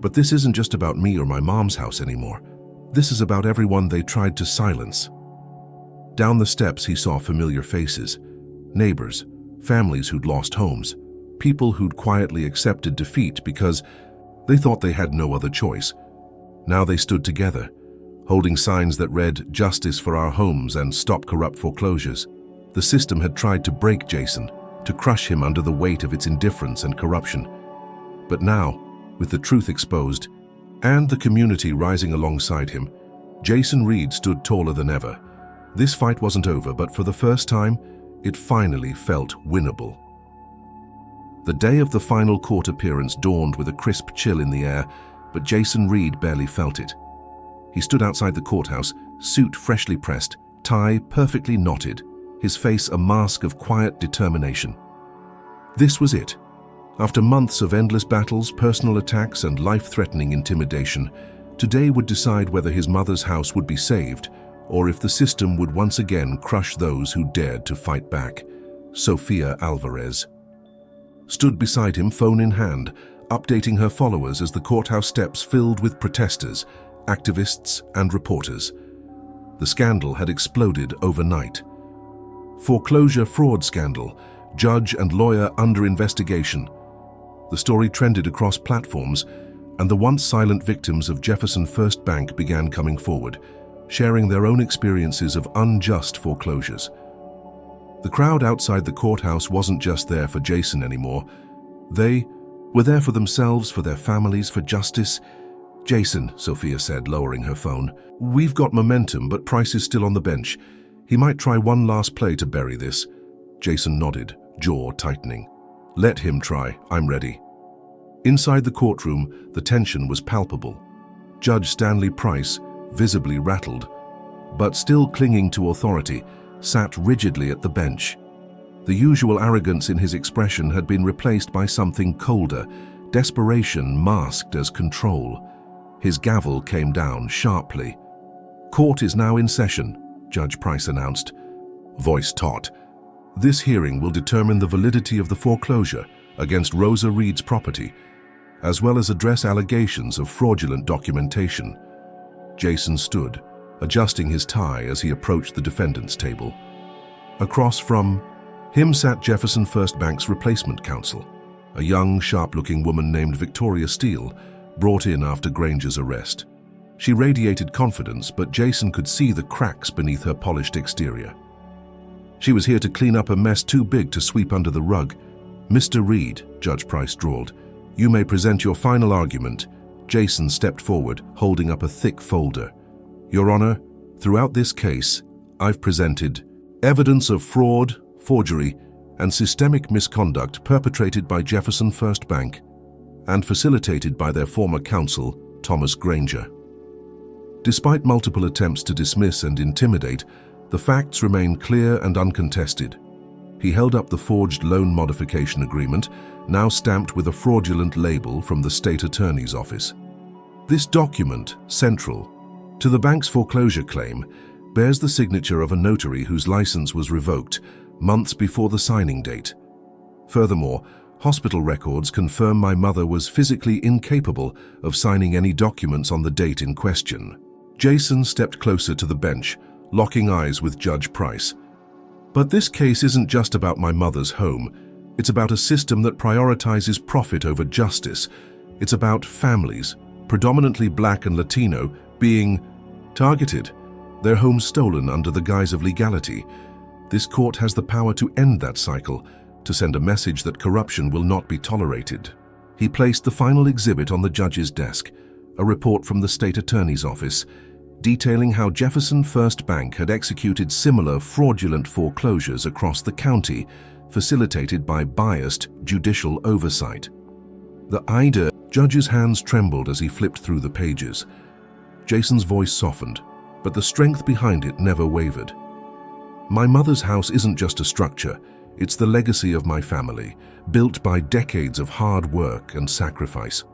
but this isn't just about me or my mom's house anymore. This is about everyone they tried to silence." Down the steps he saw familiar faces. Neighbors, families who'd lost homes, people who'd quietly accepted defeat because they thought they had no other choice. Now they stood together, holding signs that read, "Justice for our homes" and "Stop corrupt foreclosures." The system had tried to break Jason, to crush him under the weight of its indifference and corruption. But now, with the truth exposed, and the community rising alongside him, Jason Reed stood taller than ever. This fight wasn't over, but for the first time, it finally felt winnable. The day of the final court appearance dawned with a crisp chill in the air, but Jason Reed barely felt it. He stood outside the courthouse, suit freshly pressed, tie perfectly knotted, his face a mask of quiet determination. This was it. After months of endless battles, personal attacks, and life-threatening intimidation, today would decide whether his mother's house would be saved, or if the system would once again crush those who dared to fight back. Sophia Alvarez stood beside him, phone in hand, updating her followers as the courthouse steps filled with protesters, activists, and reporters. The scandal had exploded overnight. Foreclosure fraud scandal, judge and lawyer under investigation. The story trended across platforms, and the once silent victims of Jefferson First Bank began coming forward, sharing their own experiences of unjust foreclosures. The crowd outside the courthouse wasn't just there for Jason anymore. They were there for themselves, for their families, for justice. "Jason," Sophia said, lowering her phone, "we've got momentum, but Price is still on the bench. He might try one last play to bury this." Jason nodded, jaw tightening. "Let him try. I'm ready." Inside the courtroom, the tension was palpable. Judge Stanley Price, visibly rattled, but still clinging to authority, sat rigidly at the bench. The usual arrogance in his expression had been replaced by something colder, desperation masked as control. His gavel came down sharply. "Court is now in session," Judge Price announced, voice taut. "This hearing will determine the validity of the foreclosure against Rosa Reed's property, as well as address allegations of fraudulent documentation." Jason stood, adjusting his tie as he approached the defendant's table. Across from him sat Jefferson First Bank's replacement counsel, a young, sharp-looking woman named Victoria Steele, brought in after Granger's arrest. She radiated confidence, but Jason could see the cracks beneath her polished exterior. She was here to clean up a mess too big to sweep under the rug. "Mr. Reed," Judge Price drawled, "you may present your final argument." Jason stepped forward, holding up a thick folder. "Your Honor, throughout this case, I've presented evidence of fraud, forgery, and systemic misconduct perpetrated by Jefferson First Bank and facilitated by their former counsel, Thomas Granger. Despite multiple attempts to dismiss and intimidate, the facts remain clear and uncontested." He held up the forged loan modification agreement, now stamped with a fraudulent label from the state attorney's office. This document, central to the bank's foreclosure claim, bears the signature of a notary whose license was revoked months before the signing date. Furthermore, hospital records confirm my mother was physically incapable of signing any documents on the date in question. Jason stepped closer to the bench, locking eyes with Judge Price. "But this case isn't just about my mother's home. It's about a system that prioritizes profit over justice. It's about families, predominantly Black and Latino, being targeted, their homes stolen under the guise of legality. This court has the power to end that cycle, to send a message that corruption will not be tolerated." He placed the final exhibit on the judge's desk, a report from the state attorney's office, detailing how Jefferson First Bank had executed similar fraudulent foreclosures across the county, facilitated by biased judicial oversight. The judge's hands trembled as he flipped through the pages. Jason's voice softened, but the strength behind it never wavered. "My mother's house isn't just a structure, it's the legacy of my family, built by decades of hard work and sacrifice.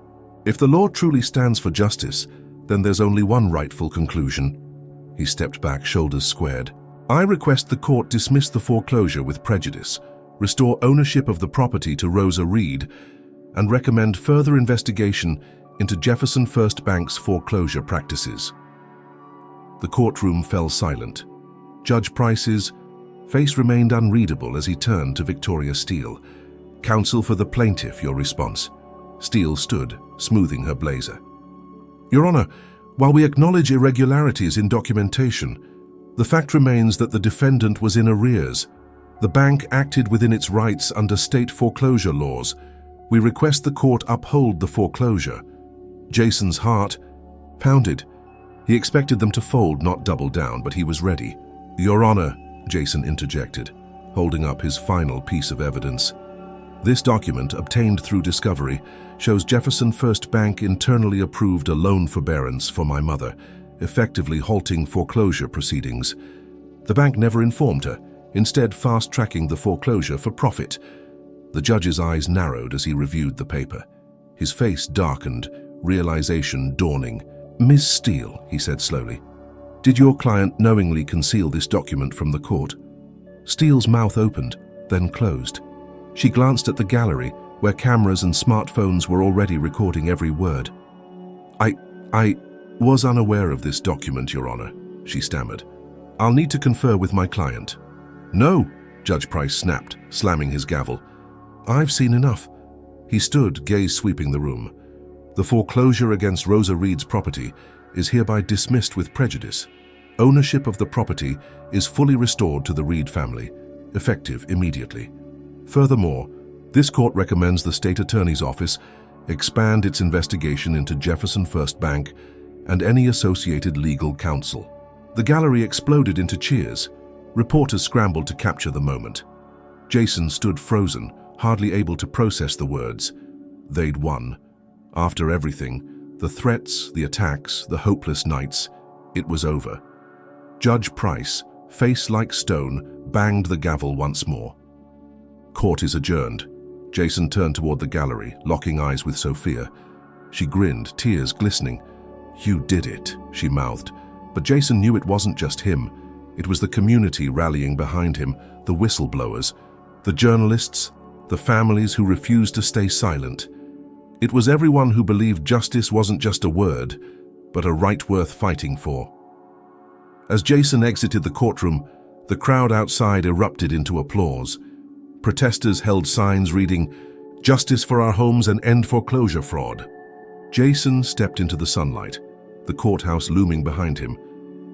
If the law truly stands for justice, then there's only one rightful conclusion." He stepped back, shoulders squared. "I request the court dismiss the foreclosure with prejudice, restore ownership of the property to Rosa Reed, and recommend further investigation into Jefferson First Bank's foreclosure practices." The courtroom fell silent. Judge Price's face remained unreadable as he turned to Victoria Steele. "Counsel for the plaintiff, your response." Steele stood, smoothing her blazer. "Your Honor, while we acknowledge irregularities in documentation, the fact remains that the defendant was in arrears. The bank acted within its rights under state foreclosure laws. We request the court uphold the foreclosure." Jason's heart pounded. He expected them to fold, not double down, but he was ready. "Your Honor," Jason interjected, holding up his final piece of evidence. "This document, obtained through discovery, shows Jefferson First Bank internally approved a loan forbearance for my mother, effectively halting foreclosure proceedings. The bank never informed her, instead fast-tracking the foreclosure for profit." The judge's eyes narrowed as he reviewed the paper. His face darkened, realization dawning. "Miss Steele," he said slowly, "did your client knowingly conceal this document from the court?" Steele's mouth opened, then closed. She glanced at the gallery, where cameras and smartphones were already recording every word. I was unaware of this document, Your Honor," she stammered. "I'll need to confer with my client." "No," Judge Price snapped, slamming his gavel. "I've seen enough." He stood, gaze sweeping the room. "The foreclosure against Rosa Reed's property is hereby dismissed with prejudice. Ownership of the property is fully restored to the Reed family, effective immediately. Furthermore, this court recommends the state attorney's office expand its investigation into Jefferson First Bank and any associated legal counsel. The gallery exploded into cheers. Reporters scrambled to capture the moment. Jason stood frozen, hardly able to process the words. They'd won. After everything, the threats, the attacks, the hopeless nights, it was over. Judge Price, face like stone, banged the gavel once more. Court is adjourned. Jason turned toward the gallery, locking eyes with Sophia. She grinned, tears glistening. "You did it," she mouthed. But Jason knew it wasn't just him. It was the community rallying behind him, the whistleblowers, the journalists, the families who refused to stay silent. It was everyone who believed justice wasn't just a word, but a right worth fighting for. As Jason exited the courtroom, the crowd outside erupted into applause. Protesters held signs reading, "Justice for our homes and end foreclosure fraud." Jason stepped into the sunlight, the courthouse looming behind him,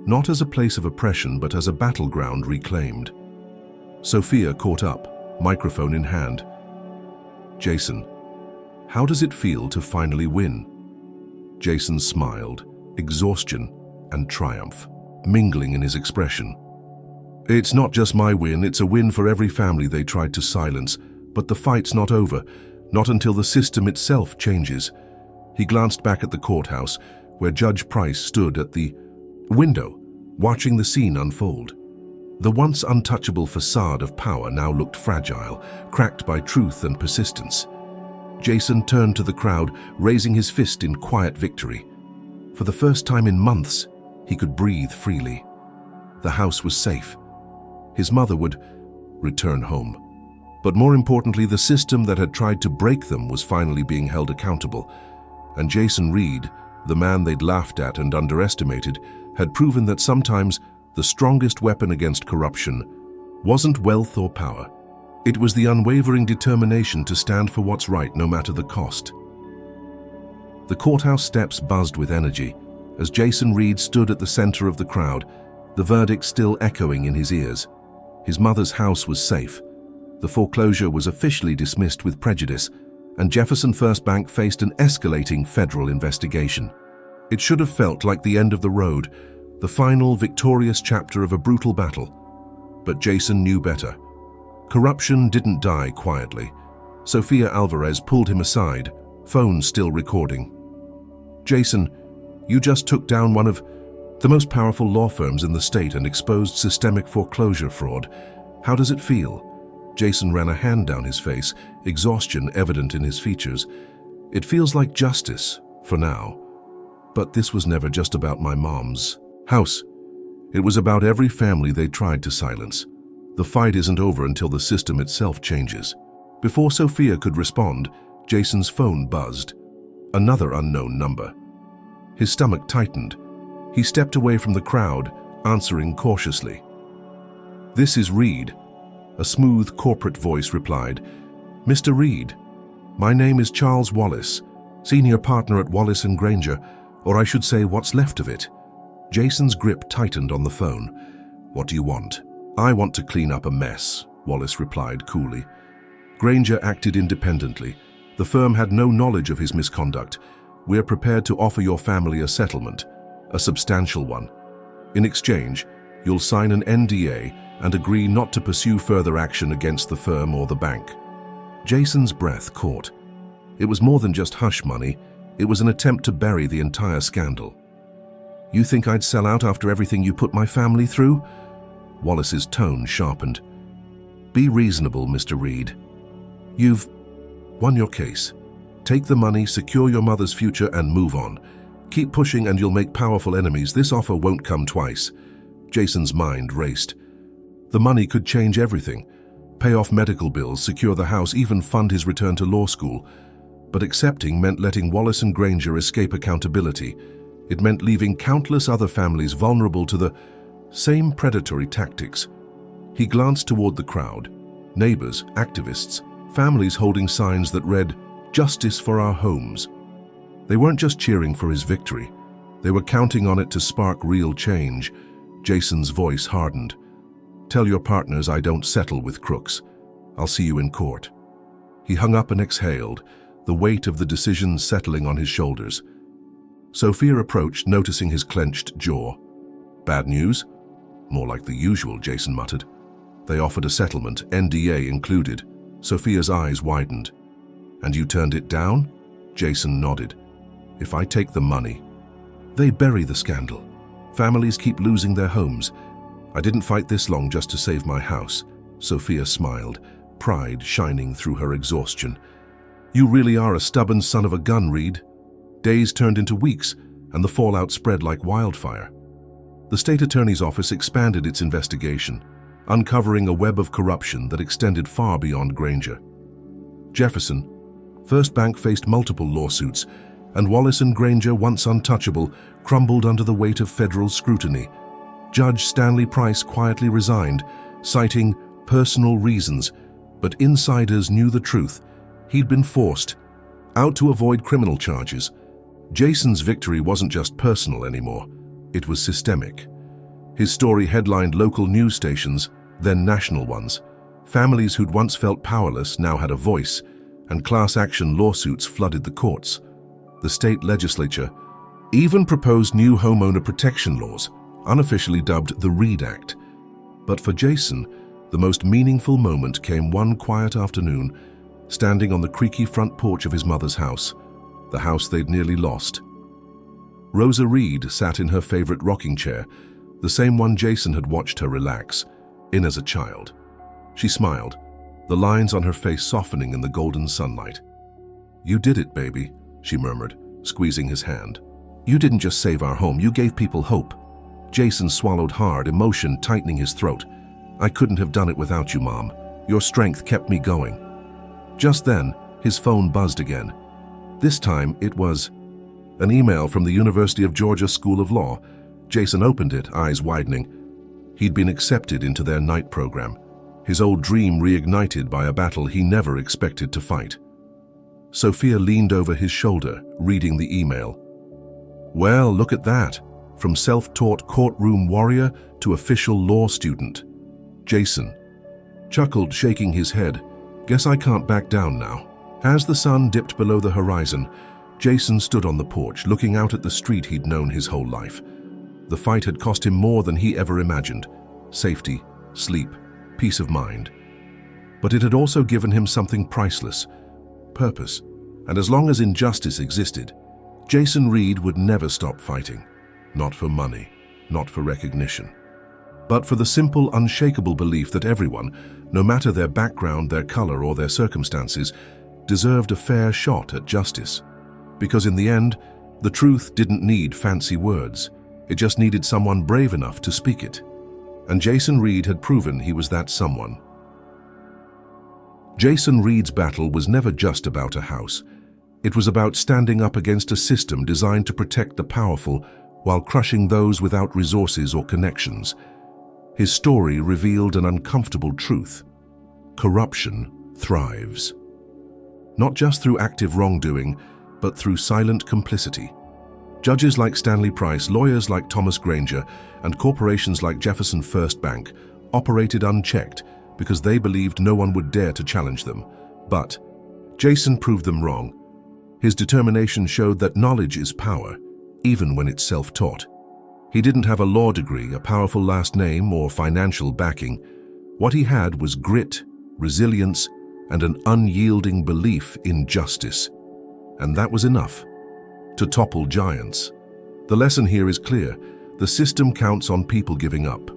not as a place of oppression but as a battleground reclaimed. Sophia caught up, microphone in hand. "Jason, how does it feel to finally win?" Jason smiled, exhaustion and triumph mingling in his expression. "It's not just my win, it's a win for every family they tried to silence, but the fight's not over, not until the system itself changes." He glanced back at the courthouse, where Judge Price stood at the window, watching the scene unfold. The once untouchable facade of power now looked fragile, cracked by truth and persistence. Jason turned to the crowd, raising his fist in quiet victory. For the first time in months, he could breathe freely. The house was safe. His mother would return home. But more importantly, the system that had tried to break them was finally being held accountable. And Jason Reed, the man they'd laughed at and underestimated, had proven that sometimes the strongest weapon against corruption wasn't wealth or power. It was the unwavering determination to stand for what's right no matter the cost. The courthouse steps buzzed with energy as Jason Reed stood at the center of the crowd, the verdict still echoing in his ears. His mother's house was safe. The foreclosure was officially dismissed with prejudice, and Jefferson First Bank faced an escalating federal investigation. It should have felt like the end of the road, the final victorious chapter of a brutal battle. But Jason knew better. Corruption didn't die quietly. Sophia Alvarez pulled him aside, phone still recording. "Jason, you just took down one of the most powerful law firms in the state and exposed systemic foreclosure fraud. How does it feel?" Jason ran a hand down his face, exhaustion evident in his features. "It feels like justice, for now. But this was never just about my mom's house. It was about every family they tried to silence. The fight isn't over until the system itself changes." Before Sophia could respond, Jason's phone buzzed. Another unknown number. His stomach tightened. He stepped away from the crowd, answering cautiously. "This is Reed," a smooth corporate voice replied. "Mr. Reed, my name is Charles Wallace, senior partner at Wallace & Granger, or I should say what's left of it." Jason's grip tightened on the phone. "What do you want?" "I want to clean up a mess," Wallace replied coolly. Granger acted independently. The firm had no knowledge of his misconduct. "We're prepared to offer your family a settlement, a substantial one. In exchange, you'll sign an NDA and agree not to pursue further action against the firm or the bank." Jason's breath caught. It was more than just hush money. It was an attempt to bury the entire scandal. "You think I'd sell out after everything you put my family through?" Wallace's tone sharpened. "Be reasonable, Mr. Reed. You've won your case. Take the money, secure your mother's future, and move on. Keep pushing and you'll make powerful enemies. This offer won't come twice." Jason's mind raced. The money could change everything. Pay off medical bills, secure the house, even fund his return to law school. But accepting meant letting Wallace & Granger escape accountability. It meant leaving countless other families vulnerable to the same predatory tactics. He glanced toward the crowd. Neighbors, activists, families holding signs that read, "Justice for our homes." They weren't just cheering for his victory. They were counting on it to spark real change. Jason's voice hardened. Tell your partners I don't settle with crooks. I'll see you in court." He hung up and exhaled, the weight of the decision settling on his shoulders. Sophia approached, noticing his clenched jaw. "Bad news?" "More like the usual," Jason muttered. "They offered a settlement, NDA included." Sophia's eyes widened. "And you turned it down?" Jason nodded. "If I take the money..." "They bury the scandal. Families keep losing their homes. I didn't fight this long just to save my house." Sophia smiled, pride shining through her exhaustion. "You really are a stubborn son of a gun, Reed." Days turned into weeks, and the fallout spread like wildfire. The state attorney's office expanded its investigation, uncovering a web of corruption that extended far beyond Granger. Jefferson, First Bank, faced multiple lawsuits, and Wallace and Granger, once untouchable, crumbled under the weight of federal scrutiny. Judge Stanley Price quietly resigned, citing personal reasons, but insiders knew the truth. He'd been forced out to avoid criminal charges. Jason's victory wasn't just personal anymore. It was systemic. His story headlined local news stations, then national ones. Families who'd once felt powerless now had a voice, and class action lawsuits flooded the courts. The state legislature even proposed new homeowner protection laws, unofficially dubbed the Reed Act. But for Jason, the most meaningful moment came one quiet afternoon, standing on the creaky front porch of his mother's house, the house they'd nearly lost. Rosa Reed sat in her favorite rocking chair, the same one Jason had watched her relax in as a child. She smiled, the lines on her face softening in the golden sunlight. "You did it, baby," she murmured, squeezing his hand. "You didn't just save our home, you gave people hope." Jason swallowed hard, emotion tightening his throat. "I couldn't have done it without you, Mom. Your strength kept me going." Just then, his phone buzzed again. This time, it was an email from the University of Georgia School of Law. Jason opened it, eyes widening. He'd been accepted into their night program, his old dream reignited by a battle he never expected to fight. Sophia leaned over his shoulder, reading the email. "Well, look at that. From self-taught courtroom warrior to official law student." Jason chuckled, shaking his head. "Guess I can't back down now." As the sun dipped below the horizon, Jason stood on the porch, looking out at the street he'd known his whole life. The fight had cost him more than he ever imagined: safety, sleep, peace of mind. But it had also given him something priceless: purpose. And as long as injustice existed, Jason Reed would never stop fighting. Not for money, not for recognition, but for the simple, unshakable belief that everyone, no matter their background, their color, or their circumstances, deserved a fair shot at justice. Because in the end, the truth didn't need fancy words. It just needed someone brave enough to speak it. And Jason Reed had proven he was that someone. Jason Reed's battle was never just about a house. It was about standing up against a system designed to protect the powerful while crushing those without resources or connections. His story revealed an uncomfortable truth: corruption thrives. Not just through active wrongdoing, but through silent complicity. Judges like Stanley Price, lawyers like Thomas Granger, and corporations like Jefferson First Bank operated unchecked because they believed no one would dare to challenge them. But Jason proved them wrong. His determination showed that knowledge is power, even when it's self-taught. He didn't have a law degree, a powerful last name, or financial backing. What he had was grit, resilience, and an unyielding belief in justice. And that was enough to topple giants. The lesson here is clear: the system counts on people giving up.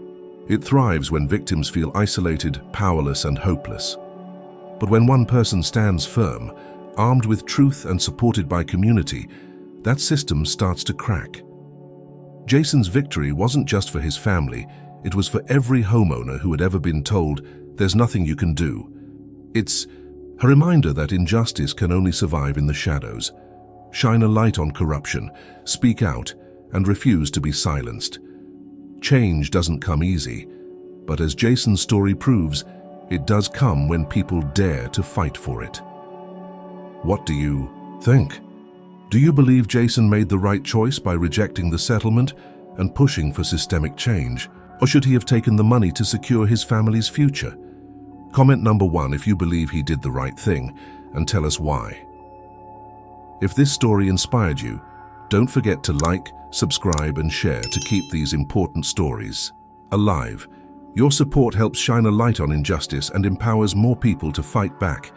It thrives when victims feel isolated, powerless, and hopeless. But when one person stands firm, armed with truth and supported by community, that system starts to crack. Jason's victory wasn't just for his family, it was for every homeowner who had ever been told, "There's nothing you can do." It's a reminder that injustice can only survive in the shadows. Shine a light on corruption, speak out, and refuse to be silenced. Change doesn't come easy, but as Jason's story proves, it does come when people dare to fight for it. What do you think? Do you believe Jason made the right choice by rejecting the settlement and pushing for systemic change? Or should he have taken the money to secure his family's future? Comment number 1 if you believe he did the right thing, and tell us why. If this story inspired you, don't forget to like, subscribe, and share to keep these important stories alive. Your support helps shine a light on injustice and empowers more people to fight back.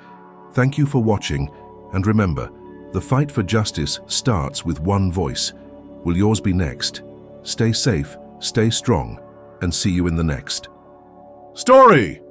Thank you for watching, and remember, the fight for justice starts with one voice. Will yours be next? Stay safe, stay strong, and see you in the next story.